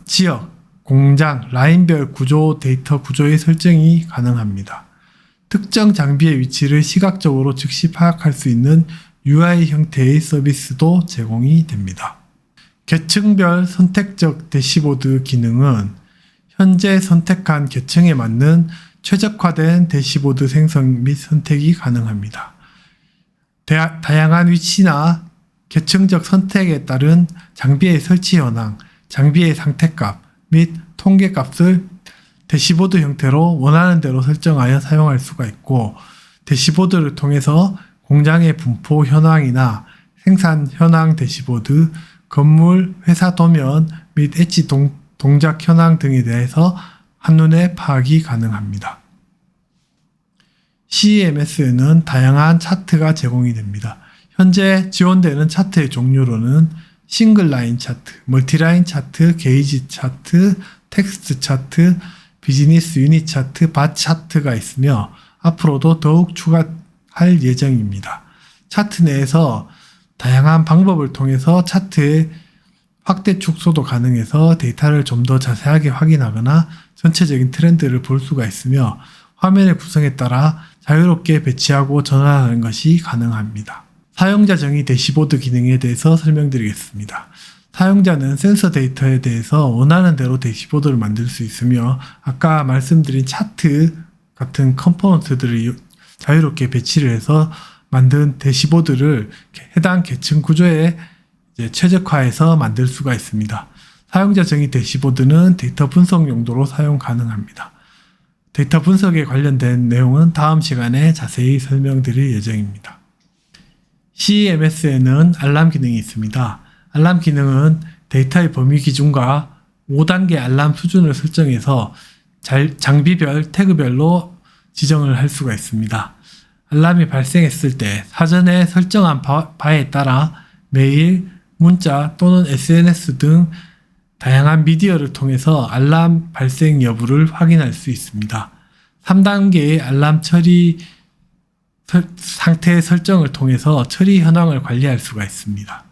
지역, 공장, 라인별 구조 데이터 구조의 설정이 가능합니다. 특정 장비의 위치를 시각적으로 즉시 파악할 수 있는 UI 형태의 서비스도 제공이 됩니다. 계층별 선택적 대시보드 기능은 현재 선택한 계층에 맞는 최적화된 대시보드 생성 및 선택이 가능합니다. 다양한 위치나 계층적 선택에 따른 장비의 설치 현황, 장비의 상태값 및 통계값을 대시보드 형태로 원하는 대로 설정하여 사용할 수가 있고, 대시보드를 통해서 공장의 분포 현황이나 생산 현황 대시보드, 건물, 회사 도면 및 엣지 동작 현황 등에 대해서 한눈에 파악이 가능합니다. CEMS에는 다양한 차트가 제공이 됩니다. 현재 지원되는 차트의 종류로는 싱글 라인 차트, 멀티라인 차트, 게이지 차트, 텍스트 차트, 비즈니스 유닛 차트, 바 차트가 있으며 앞으로도 더욱 추가할 예정입니다. 차트 내에서 다양한 방법을 통해서 차트의 확대 축소도 가능해서 데이터를 좀 더 자세하게 확인하거나 전체적인 트렌드를 볼 수가 있으며 화면의 구성에 따라 자유롭게 배치하고 전환하는 것이 가능합니다. 사용자 정의 대시보드 기능에 대해서 설명드리겠습니다. 사용자는 센서 데이터에 대해서 원하는 대로 대시보드를 만들 수 있으며 아까 말씀드린 차트 같은 컴포넌트들을 자유롭게 배치를 해서 만든 대시보드를 해당 계층 구조에 최적화해서 만들 수가 있습니다. 사용자 정의 대시보드는 데이터 분석 용도로 사용 가능합니다. 데이터 분석에 관련된 내용은 다음 시간에 자세히 설명드릴 예정입니다. CEMS에는 알람 기능이 있습니다. 알람 기능은 데이터의 범위 기준과 5단계 알람 수준을 설정해서 장비별 태그별로 지정을 할 수가 있습니다. 알람이 발생했을 때 사전에 설정한 바에 따라 메일, 문자 또는 SNS 등 다양한 미디어를 통해서 알람 발생 여부를 확인할 수 있습니다. 3단계의 알람 처리 상태 설정을 통해서 처리 현황을 관리할 수가 있습니다.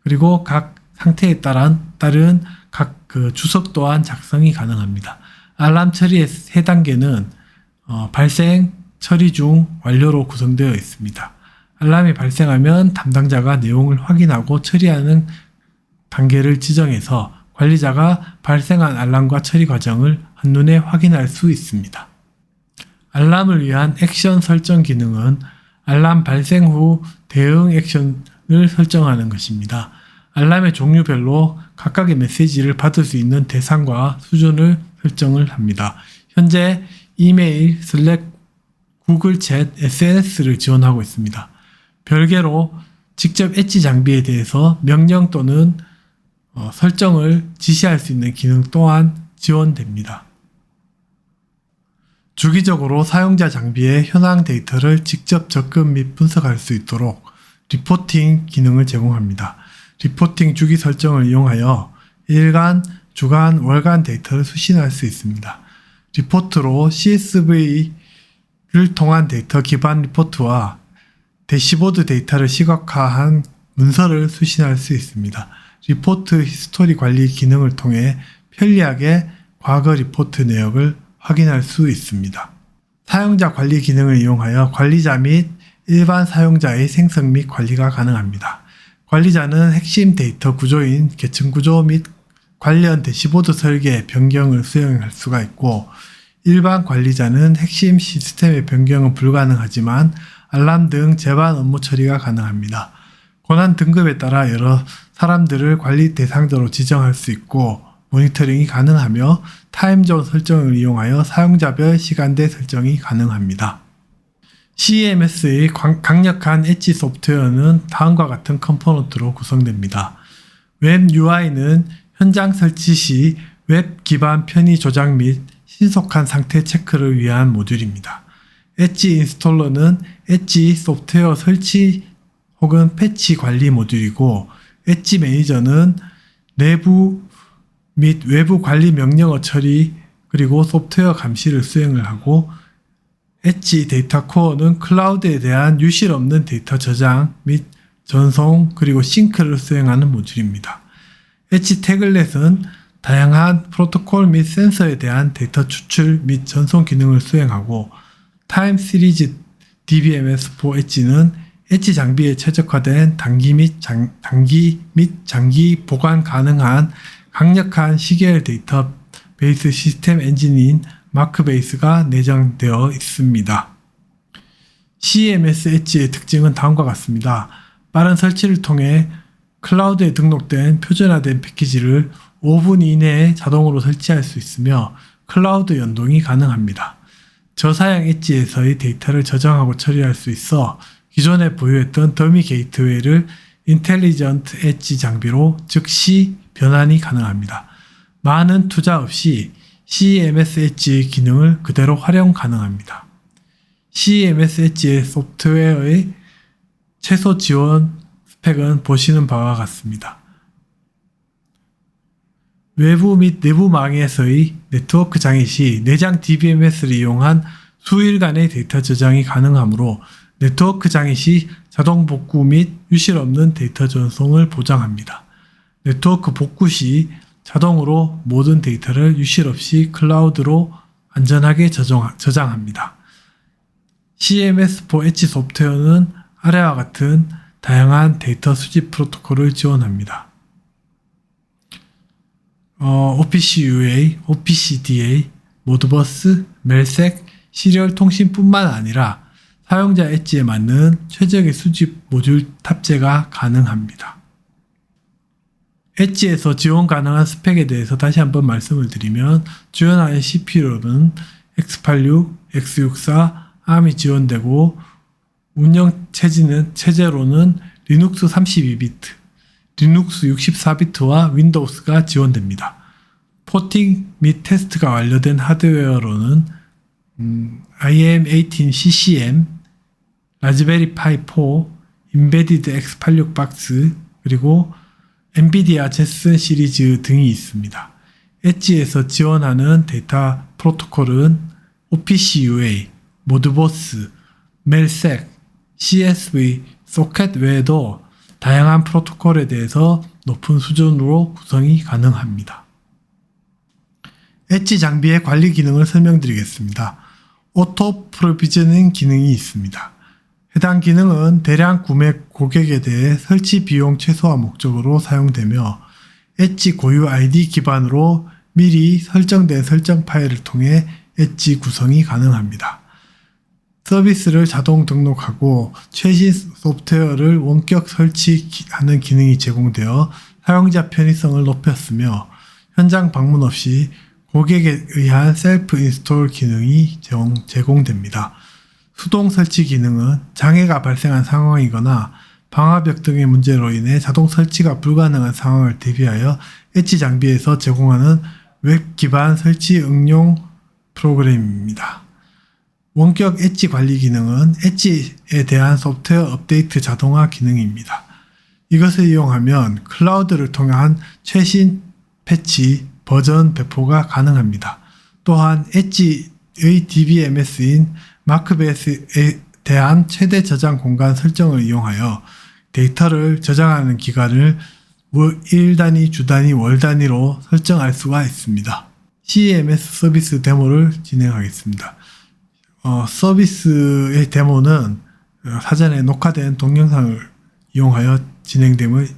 그리고 각 상태에 따른 각 주석 또한 작성이 가능합니다. 알람 처리의 3단계는 발생, 처리 중, 완료로 구성되어 있습니다. 알람이 발생하면 담당자가 내용을 확인하고 처리하는 단계를 지정해서 관리자가 발생한 알람과 처리 과정을 한눈에 확인할 수 있습니다. 알람을 위한 액션 설정 기능은 알람 발생 후 대응 액션을 설정하는 것입니다. 알람의 종류별로 각각의 메시지를 받을 수 있는 대상과 수준을 설정을 합니다. 현재 이메일, 슬랙, 구글 챗, SNS를 지원하고 있습니다. 별개로 직접 엣지 장비에 대해서 명령 또는 설정을 지시할 수 있는 기능 또한 지원됩니다. 주기적으로 사용자 장비의 현황 데이터를 직접 접근 및 분석할 수 있도록 리포팅 기능을 제공합니다. 리포팅 주기 설정을 이용하여 일간, 주간, 월간 데이터를 수신할 수 있습니다. 리포트로 CSV를 통한 데이터 기반 리포트와 대시보드 데이터를 시각화한 문서를 수신할 수 있습니다. 리포트 히스토리 관리 기능을 통해 편리하게 과거 리포트 내역을 확인할 수 있습니다. 사용자 관리 기능을 이용하여 관리자 및 일반 사용자의 생성 및 관리가 가능합니다. 관리자는 핵심 데이터 구조인 계층 구조 및 관련 대시보드 설계 변경을 수행할 수가 있고, 일반 관리자는 핵심 시스템의 변경은 불가능하지만 알람 등 제반 업무 처리가 가능합니다. 권한 등급에 따라 여러 사람들을 관리 대상자로 지정할 수 있고 모니터링이 가능하며 타임존 설정을 이용하여 사용자별 시간대 설정이 가능합니다. CEMS의 강력한 엣지 소프트웨어는 다음과 같은 컴포넌트로 구성됩니다. 웹 UI는 현장 설치 시 웹 기반 편의 조작 및 신속한 상태 체크를 위한 모듈입니다. 엣지 인스톨러는 엣지 소프트웨어 설치 혹은 패치 관리 모듈이고, 엣지 매니저는 내부 및 외부 관리 명령어 처리 그리고 소프트웨어 감시를 수행을 하고, 엣지 데이터 코어는 클라우드에 대한 유실 없는 데이터 저장 및 전송 그리고 싱크를 수행하는 모듈입니다. 엣지 태글렛은 다양한 프로토콜 및 센서에 대한 데이터 추출 및 전송 기능을 수행하고, 타임 시리즈 DBMS4 엣지는 엣지 장비에 최적화된 단기 및 장기 보관 가능한 강력한 시계열 데이터베이스 시스템 엔진인 마크베이스가 내장되어 있습니다. CMS 엣지의 특징은 다음과 같습니다. 빠른 설치를 통해 클라우드에 등록된 표준화된 패키지를 5분 이내에 자동으로 설치할 수 있으며 클라우드 연동이 가능합니다. 저사양 엣지에서의 데이터를 저장하고 처리할 수 있어 기존에 보유했던 더미 게이트웨이를 인텔리전트 엣지 장비로 즉시 변환이 가능합니다. 많은 투자 없이 CMS 엣지의 기능을 그대로 활용 가능합니다. CMS 엣지의 소프트웨어의 최소 지원 스펙은 보시는 바와 같습니다. 외부 및 내부망에서의 네트워크 장애 시 내장 DBMS를 이용한 수일간의 데이터 저장이 가능하므로 네트워크 장애 시 자동 복구 및 유실 없는 데이터 전송을 보장합니다. 네트워크 복구 시 자동으로 모든 데이터를 유실 없이 클라우드로 안전하게 저장합니다. CMS4 엣지 소프트웨어는 아래와 같은 다양한 데이터 수집 프로토콜을 지원합니다. OPC-UA, OPC-DA, 모드버스, 멜색, 시리얼 통신뿐만 아니라 사용자 엣지에 맞는 최적의 수집 모듈 탑재가 가능합니다. 엣지에서 지원 가능한 스펙에 대해서 다시 한번 말씀을 드리면 지원하는 CPU로는 x86, x64, ARM이 지원되고 운영 체제로는 리눅스 32비트, 리눅스 64비트와 윈도우스가 지원됩니다. 포팅 및 테스트가 완료된 하드웨어로는 IM18CCM, 라즈베리 파이 4, 인베디드 X86 박스, 그리고 엔비디아 제슨 시리즈 등이 있습니다. 엣지에서 지원하는 데이터 프로토콜은 OPC-UA, 모드버스, 멜색, CSV, 소켓 외에도 다양한 프로토콜에 대해서 높은 수준으로 구성이 가능합니다. 엣지 장비의 관리 기능을 설명드리겠습니다. 오토 프로비저닝 기능이 있습니다. 해당 기능은 대량 구매 고객에 대해 설치 비용 최소화 목적으로 사용되며 엣지 고유 ID 기반으로 미리 설정된 설정 파일을 통해 엣지 구성이 가능합니다. 서비스를 자동 등록하고 최신 소프트웨어를 원격 설치하는 기능이 제공되어 사용자 편의성을 높였으며 현장 방문 없이 고객에 의한 셀프 인스톨 기능이 제공됩니다. 수동 설치 기능은 장애가 발생한 상황이거나 방화벽 등의 문제로 인해 자동 설치가 불가능한 상황을 대비하여 엣지 장비에서 제공하는 웹 기반 설치 응용 프로그램입니다. 원격 엣지 관리 기능은 엣지에 대한 소프트웨어 업데이트 자동화 기능입니다. 이것을 이용하면 클라우드를 통한 최신 패치 버전 배포가 가능합니다. 또한 엣지의 DBMS인 마크베이스에 대한 최대 저장 공간 설정을 이용하여 데이터를 저장하는 기간을 일 단위, 주 단위, 월 단위로 설정할 수가 있습니다. CMS 서비스 데모를 진행하겠습니다. 서비스의 데모는 사전에 녹화된 동영상을 이용하여 진행됨을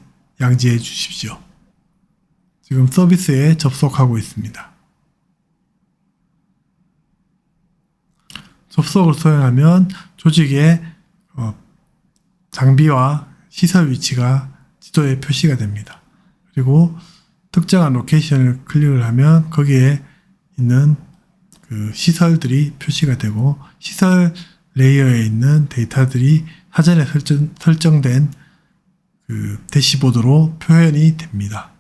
양지해 주십시오. 지금 서비스에 접속하고 있습니다. 접속을 수행하면 조직의 장비와 시설 위치가 지도에 표시가 됩니다. 그리고 특정한 로케이션을 클릭을 하면 거기에 있는 그 시설들이 표시가 되고 시설 레이어에 있는 데이터들이 사전에 설정된 그 대시보드로 표현이 됩니다.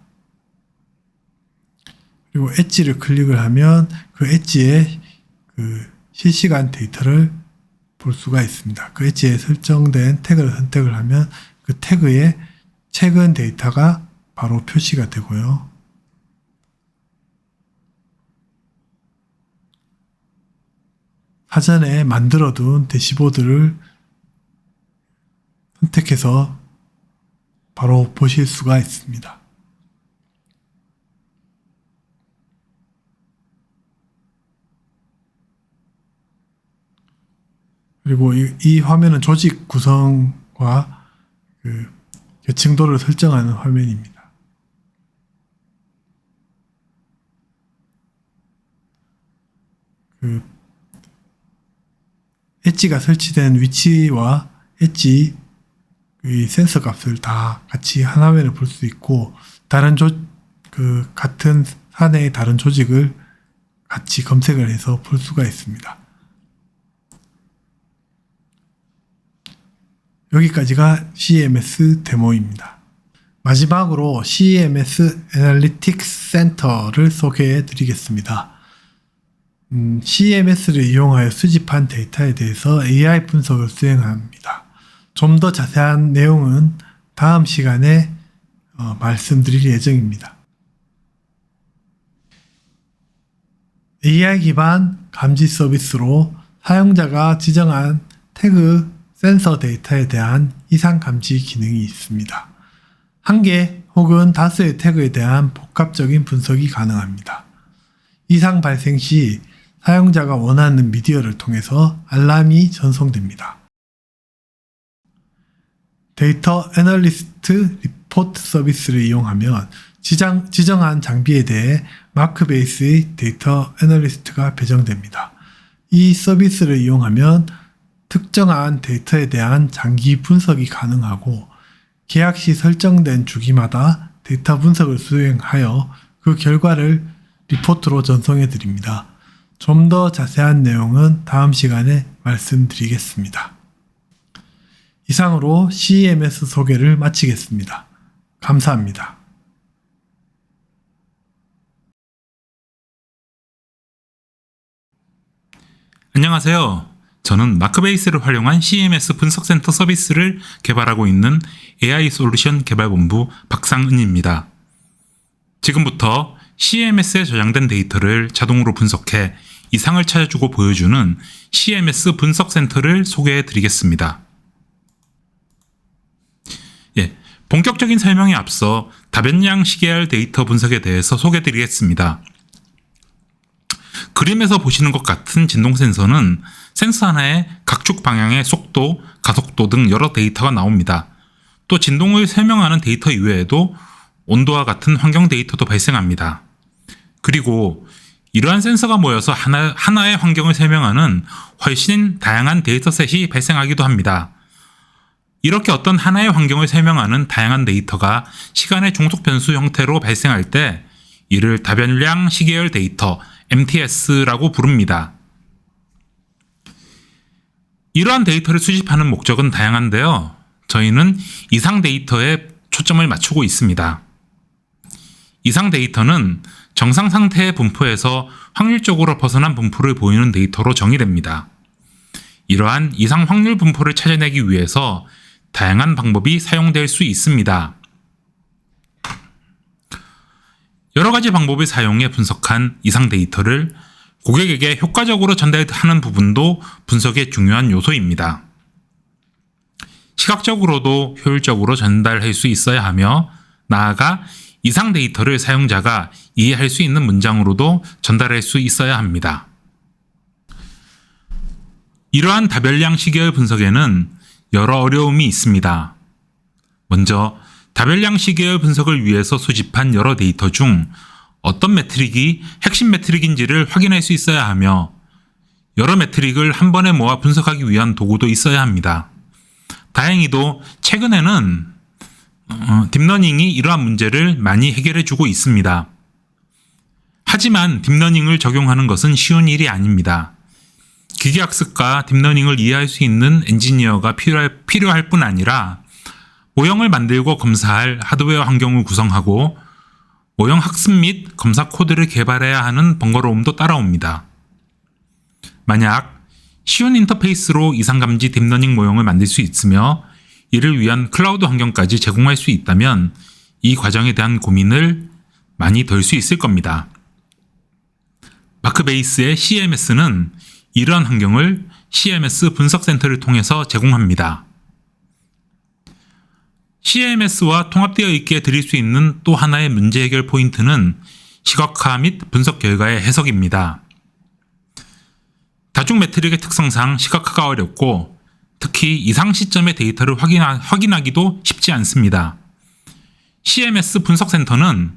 그리고 엣지를 클릭을 하면 그 엣지의 그 실시간 데이터를 볼 수가 있습니다. 그 엣지에 설정된 태그를 선택을 하면 그 태그에 최근 데이터가 바로 표시가 되고요. 사전에 만들어둔 대시보드를 선택해서 바로 보실 수가 있습니다. 그리고 이 화면은 조직 구성과 과 그 계층도를 설정하는 화면입니다. 그 엣지가 설치된 위치와 엣지 센서 값을 다 같이 한 화면에 볼 수 있고, 다른 같은 사내의 다른 조직을 같이 검색을 해서 볼 수가 있습니다. 여기까지가 CMS 데모입니다. 마지막으로 CMS 애널리틱스 센터를 소개해 드리겠습니다. CMS를 이용하여 수집한 데이터에 대해서 AI 분석을 수행합니다. 좀 더 자세한 내용은 다음 시간에 말씀드릴 예정입니다. AI 기반 감지 서비스로 사용자가 지정한 태그 센서 데이터에 대한 이상 감지 기능이 있습니다. 한 개 혹은 다수의 태그에 대한 복합적인 분석이 가능합니다. 이상 발생 시 사용자가 원하는 미디어를 통해서 알람이 전송됩니다. 데이터 애널리스트 리포트 서비스를 이용하면 지정한 장비에 대해 마크베이스의 데이터 애널리스트가 배정됩니다. 이 서비스를 이용하면 특정한 데이터에 대한 장기 분석이 가능하고, 계약 시 설정된 주기마다 데이터 분석을 수행하여 그 결과를 리포트로 전송해 드립니다. 좀 더 자세한 내용은 다음 시간에 말씀드리겠습니다. 이상으로 CMS 소개를 마치겠습니다. 감사합니다. 안녕하세요. 저는 마크베이스를 활용한 CMS 분석센터 서비스를 개발하고 있는 AI 솔루션 개발본부 박상은입니다. 지금부터 CMS에 저장된 데이터를 자동으로 분석해 이상을 찾아주고 보여주는 CMS 분석센터를 소개해 드리겠습니다. 본격적인 설명에 앞서 다변량 시계열 데이터 분석에 대해서 소개해 드리겠습니다. 그림에서 보시는 것 같은 진동 센서는 센서 하나에 각축 방향의 속도, 가속도 등 여러 데이터가 나옵니다. 또 진동을 설명하는 데이터 이외에도 온도와 같은 환경 데이터도 발생합니다. 그리고 이러한 센서가 모여서 하나의 환경을 설명하는 훨씬 다양한 데이터셋이 발생하기도 합니다. 이렇게 어떤 하나의 환경을 설명하는 다양한 데이터가 시간의 종속 변수 형태로 발생할 때 이를 다변량 시계열 데이터 MTS라고 부릅니다. 이러한 데이터를 수집하는 목적은 다양한데요. 저희는 이상 데이터에 초점을 맞추고 있습니다. 이상 데이터는 정상 상태의 분포에서 확률적으로 벗어난 분포를 보이는 데이터로 정의됩니다. 이러한 이상 확률 분포를 찾아내기 위해서 다양한 방법이 사용될 수 있습니다. 여러 가지 방법을 사용해 분석한 이상 데이터를 고객에게 효과적으로 전달하는 부분도 분석의 중요한 요소입니다. 시각적으로도 효율적으로 전달할 수 있어야 하며, 나아가 이상 데이터를 사용자가 이해할 수 있는 문장으로도 전달할 수 있어야 합니다. 이러한 다변량 시계열 분석에는 여러 어려움이 있습니다. 먼저 다변량 시계열 분석을 위해서 수집한 여러 데이터 중 어떤 매트릭이 핵심 매트릭인지를 확인할 수 있어야 하며, 여러 매트릭을 한 번에 모아 분석하기 위한 도구도 있어야 합니다. 다행히도 최근에는 딥러닝이 이러한 문제를 많이 해결해 주고 있습니다. 하지만 딥러닝을 적용하는 것은 쉬운 일이 아닙니다. 기계학습과 딥러닝을 이해할 수 있는 엔지니어가 필요할 뿐 아니라, 모형을 만들고 검사할 하드웨어 환경을 구성하고 모형 학습 및 검사 코드를 개발해야 하는 번거로움도 따라옵니다. 만약 쉬운 인터페이스로 이상감지 딥러닝 모형을 만들 수 있으며 이를 위한 클라우드 환경까지 제공할 수 있다면 이 과정에 대한 고민을 많이 덜 수 있을 겁니다. 마크베이스의 CMS는 이러한 환경을 CMS 분석센터를 통해서 제공합니다. CMS와 통합되어 있게 드릴 수 있는 또 하나의 문제 해결 포인트는 시각화 및 분석 결과의 해석입니다. 다중 매트릭의 특성상 시각화가 어렵고 특히 이상 시점의 데이터를 확인하기도 쉽지 않습니다. CMS 분석센터는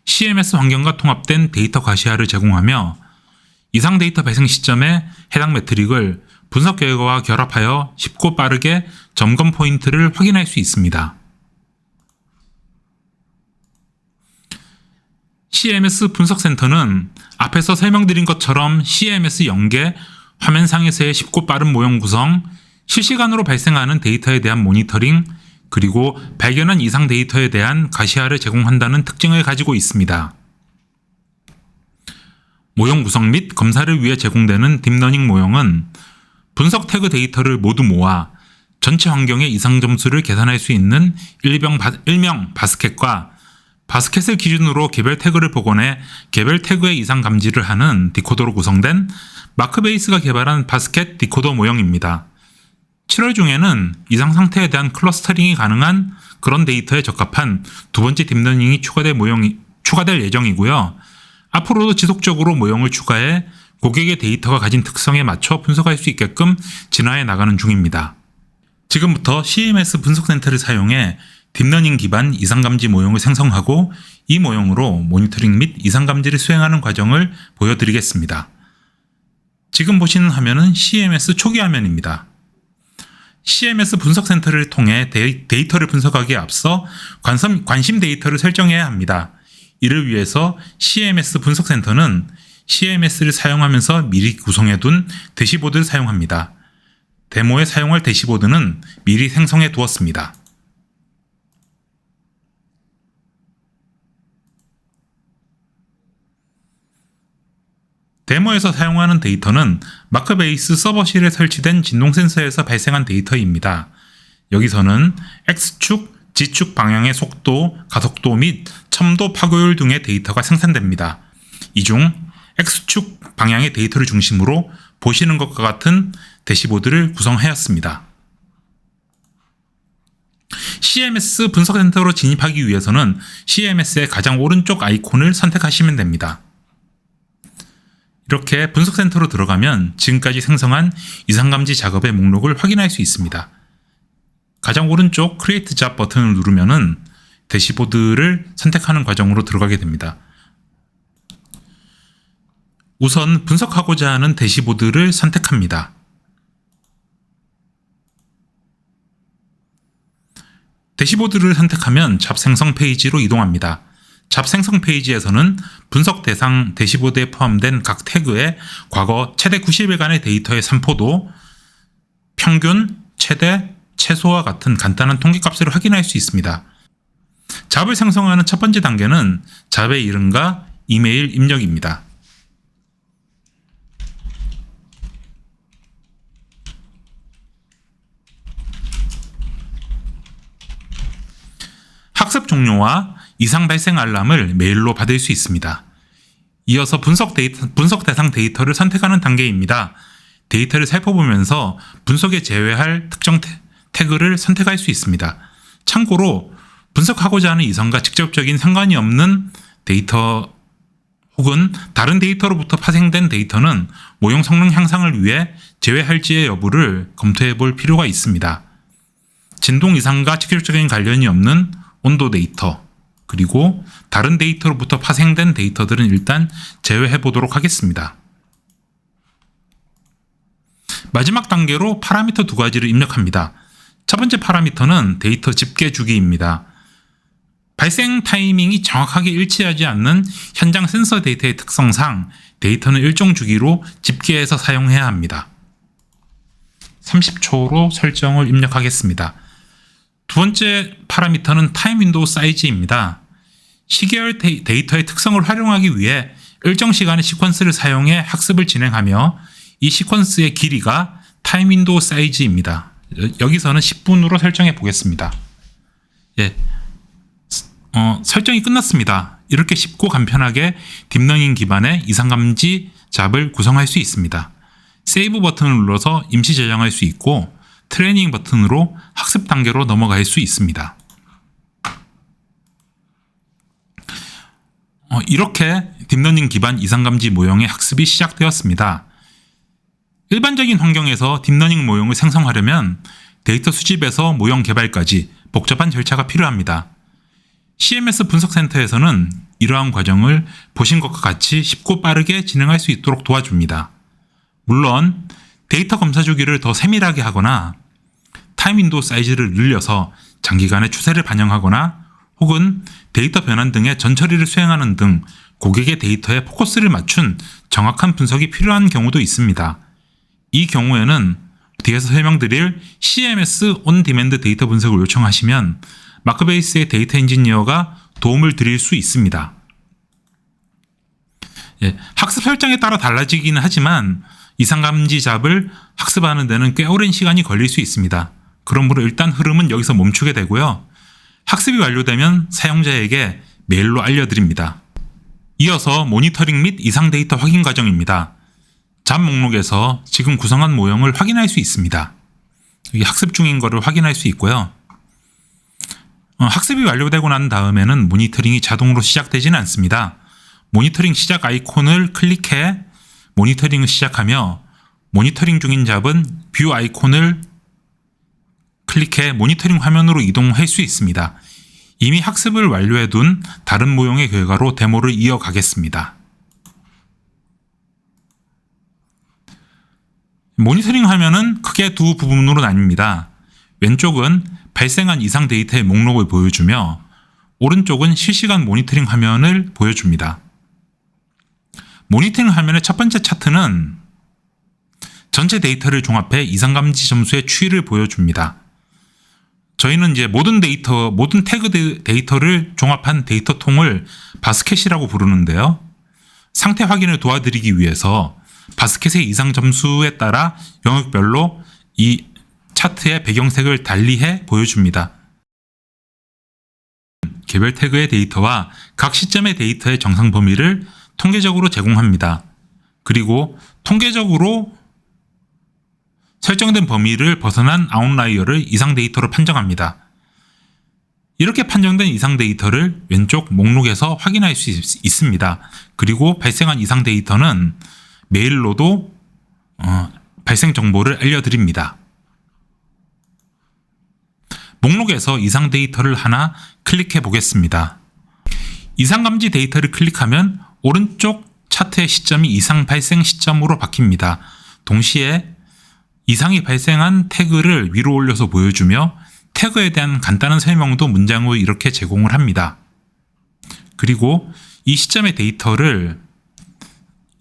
CMS 환경과 통합된 데이터 가시화를 제공하며 이상 데이터 발생 시점에 해당 매트릭을 분석 결과와 결합하여 쉽고 빠르게 점검 포인트를 확인할 수 있습니다. CMS 분석센터는 앞에서 설명드린 것처럼 CMS 연계, 화면상에서의 쉽고 빠른 모형 구성, 실시간으로 발생하는 데이터에 대한 모니터링, 그리고 발견한 이상 데이터에 대한 가시화를 제공한다는 특징을 가지고 있습니다. 모형 구성 및 검사를 위해 제공되는 딥러닝 모형은 분석 태그 데이터를 모두 모아 전체 환경의 이상 점수를 계산할 수 있는 일명 바스켓과 바스켓을 기준으로 개별 태그를 복원해 개별 태그의 이상 감지를 하는 디코더로 구성된 마크베이스가 개발한 바스켓 디코더 모형입니다. 7월 중에는 이상 상태에 대한 클러스터링이 가능한 그런 데이터에 적합한 두 번째 딥러닝이 추가될 예정이고요. 앞으로도 지속적으로 모형을 추가해 고객의 데이터가 가진 특성에 맞춰 분석할 수 있게끔 진화해 나가는 중입니다. 지금부터 CMS 분석센터를 사용해 딥러닝 기반 이상감지 모형을 생성하고 이 모형으로 모니터링 및 이상감지를 수행하는 과정을 보여드리겠습니다. 지금 보시는 화면은 CMS 초기 화면입니다. CMS 분석센터를 통해 데이터를 분석하기에 앞서 관심 데이터를 설정해야 합니다. 이를 위해서 CMS 분석센터는 CMS를 사용하면서 미리 구성해둔 대시보드를 사용합니다. 데모에 사용할 대시보드는 미리 생성해 두었습니다. 데모에서 사용하는 데이터는 마크베이스 서버실에 설치된 진동 센서에서 발생한 데이터입니다. 여기서는 X축, Z축 방향의 속도, 가속도 및 첨도 파고율 등의 데이터가 생산됩니다. 이 중 X축 방향의 데이터를 중심으로 보시는 것과 같은 대시보드를 구성하였습니다. CMS 분석센터로 진입하기 위해서는 CMS의 가장 오른쪽 아이콘을 선택하시면 됩니다. 이렇게 분석센터로 들어가면 지금까지 생성한 이상감지 작업의 목록을 확인할 수 있습니다. 가장 오른쪽 Create Job 버튼을 누르면은 대시보드를 선택하는 과정으로 들어가게 됩니다. 우선 분석하고자 하는 대시보드를 선택합니다. 대시보드를 선택하면 잡 생성 페이지로 이동합니다. 잡 생성 페이지에서는 분석 대상 대시보드에 포함된 각 태그의 과거 최대 90일간의 데이터의 산포도, 평균, 최대, 최소와 같은 간단한 통계값을 확인할 수 있습니다. 잡을 생성하는 첫 번째 단계는 잡의 이름과 이메일 입력입니다. 학습 종료와 이상 발생 알람을 메일로 받을 수 있습니다. 이어서 분석 대상 데이터를 선택하는 단계입니다. 데이터를 살펴보면서 분석에 제외할 특정 태그를 선택할 수 있습니다. 참고로 분석하고자 하는 이상과 직접적인 상관이 없는 데이터 혹은 다른 데이터로부터 파생된 데이터는 모형 성능 향상을 위해 제외할지의 여부를 검토해 볼 필요가 있습니다. 진동 이상과 직접적인 관련이 없는 온도 데이터, 그리고 다른 데이터로부터 파생된 데이터들은 일단 제외해 보도록 하겠습니다. 마지막 단계로 파라미터 두 가지를 입력합니다. 첫 번째 파라미터는 데이터 집계 주기입니다. 발생 타이밍이 정확하게 일치하지 않는 현장 센서 데이터의 특성상 데이터는 일정 주기로 집계해서 사용해야 합니다. 30초로 설정을 입력하겠습니다. 두 번째 파라미터는 타임 윈도우 사이즈입니다. 시계열 데이터의 특성을 활용하기 위해 일정 시간의 시퀀스를 사용해 학습을 진행하며 이 시퀀스의 길이가 타임 윈도우 사이즈입니다. 여기서는 10분으로 설정해 보겠습니다. 설정이 끝났습니다. 이렇게 쉽고 간편하게 딥러닝 기반의 이상감지 잡을 구성할 수 있습니다. 세이브 버튼을 눌러서 임시 저장할 수 있고 트레이닝 버튼으로 학습 단계로 넘어갈 수 있습니다. 이렇게 딥러닝 기반 이상감지 모형의 학습이 시작되었습니다. 일반적인 환경에서 딥러닝 모형을 생성하려면 데이터 수집에서 모형 개발까지 복잡한 절차가 필요합니다. CMS 분석센터에서는 이러한 과정을 보신 것과 같이 쉽고 빠르게 진행할 수 있도록 도와줍니다. 물론 데이터 검사 주기를 더 세밀하게 하거나 타임 윈도우 사이즈를 늘려서 장기간의 추세를 반영하거나 혹은 데이터 변환 등의 전처리를 수행하는 등 고객의 데이터에 포커스를 맞춘 정확한 분석이 필요한 경우도 있습니다. 이 경우에는 뒤에서 설명드릴 CMS 온 디맨드 데이터 분석을 요청하시면 마크베이스의 데이터 엔지니어가 도움을 드릴 수 있습니다. 학습 설정에 따라 달라지기는 하지만 이상감지 잡을 학습하는 데는 꽤 오랜 시간이 걸릴 수 있습니다. 그러므로 일단 흐름은 여기서 멈추게 되고요. 학습이 완료되면 사용자에게 메일로 알려드립니다. 이어서 모니터링 및 이상 데이터 확인 과정입니다. 잡 목록에서 지금 구성한 모형을 확인할 수 있습니다. 여기 학습 중인 것을 확인할 수 있고요. 학습이 완료되고 난 다음에는 모니터링이 자동으로 시작되지는 않습니다. 모니터링 시작 아이콘을 클릭해 모니터링을 시작하며 모니터링 중인 잡은 뷰 아이콘을 클릭해 모니터링 화면으로 이동할 수 있습니다. 이미 학습을 완료해둔 다른 모형의 결과로 데모를 이어가겠습니다. 모니터링 화면은 크게 두 부분으로 나뉩니다. 왼쪽은 발생한 이상 데이터의 목록을 보여주며 오른쪽은 실시간 모니터링 화면을 보여줍니다. 모니터링 화면의 첫 번째 차트는 전체 데이터를 종합해 이상 감지 점수의 추이를 보여줍니다. 저희는 이제 모든 태그 데이터를 종합한 데이터 통을 바스켓이라고 부르는데요. 상태 확인을 도와드리기 위해서 바스켓의 이상 점수에 따라 영역별로 이 차트의 배경색을 달리해 보여줍니다. 개별 태그의 데이터와 각 시점의 데이터의 정상 범위를 통계적으로 제공합니다. 그리고 통계적으로 설정된 범위를 벗어난 아웃라이어를 이상 데이터로 판정합니다. 이렇게 판정된 이상 데이터를 왼쪽 목록에서 확인할 수 있습니다. 그리고 발생한 이상 데이터는 메일로도 발생 정보를 알려드립니다. 목록에서 이상 데이터를 하나 클릭해 보겠습니다. 이상 감지 데이터를 클릭하면 오른쪽 차트의 시점이 이상 발생 시점으로 바뀝니다. 동시에 이상이 발생한 태그를 위로 올려서 보여주며 태그에 대한 간단한 설명도 문장으로 이렇게 제공을 합니다. 그리고 이 시점의 데이터를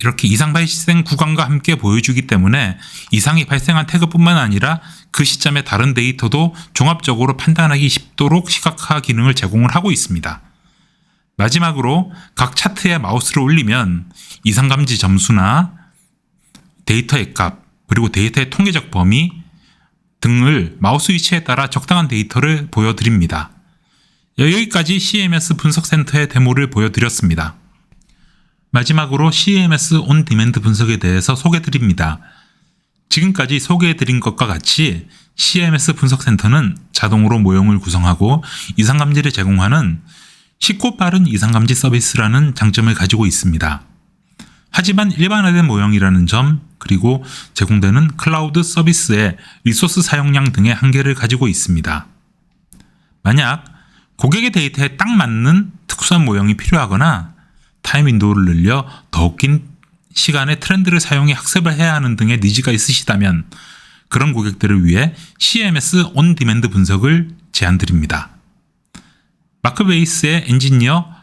이렇게 이상 발생 구간과 함께 보여주기 때문에 이상이 발생한 태그뿐만 아니라 그 시점의 다른 데이터도 종합적으로 판단하기 쉽도록 시각화 기능을 제공을 하고 있습니다. 마지막으로 각 차트에 마우스를 올리면 이상 감지 점수나 데이터의 값, 그리고 데이터의 통계적 범위 등을 마우스 위치에 따라 적당한 데이터를 보여드립니다. 여기까지 CMS 분석센터의 데모를 보여드렸습니다. 마지막으로 CMS 온 디맨드 분석에 대해서 소개드립니다. 지금까지 소개해드린 것과 같이 CMS 분석센터는 자동으로 모형을 구성하고 이상감지를 제공하는 쉽고 빠른 이상감지 서비스라는 장점을 가지고 있습니다. 하지만 일반화된 모형이라는 점, 그리고 제공되는 클라우드 서비스의 리소스 사용량 등의 한계를 가지고 있습니다. 만약 고객의 데이터에 딱 맞는 특수한 모형이 필요하거나 타임 윈도우를 늘려 더욱 긴 시간의 트렌드를 사용해 학습을 해야 하는 등의 니즈가 있으시다면 그런 고객들을 위해 CMS 온 디맨드 분석을 제안드립니다. 마크베이스의 엔지니어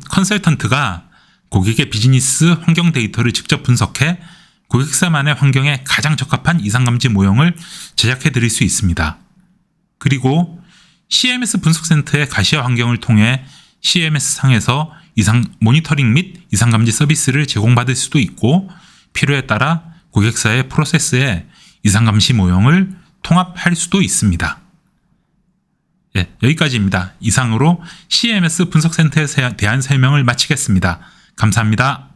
컨설턴트가 고객의 비즈니스 환경 데이터를 직접 분석해 고객사만의 환경에 가장 적합한 이상감지 모형을 제작해 드릴 수 있습니다. 그리고 CMS 분석센터의 가시화 환경을 통해 CMS 상에서 모니터링 및 이상감지 서비스를 제공받을 수도 있고 필요에 따라 고객사의 프로세스에 이상감시 모형을 통합할 수도 있습니다. 여기까지입니다. 이상으로 CMS 분석센터에 대한 설명을 마치겠습니다. 감사합니다.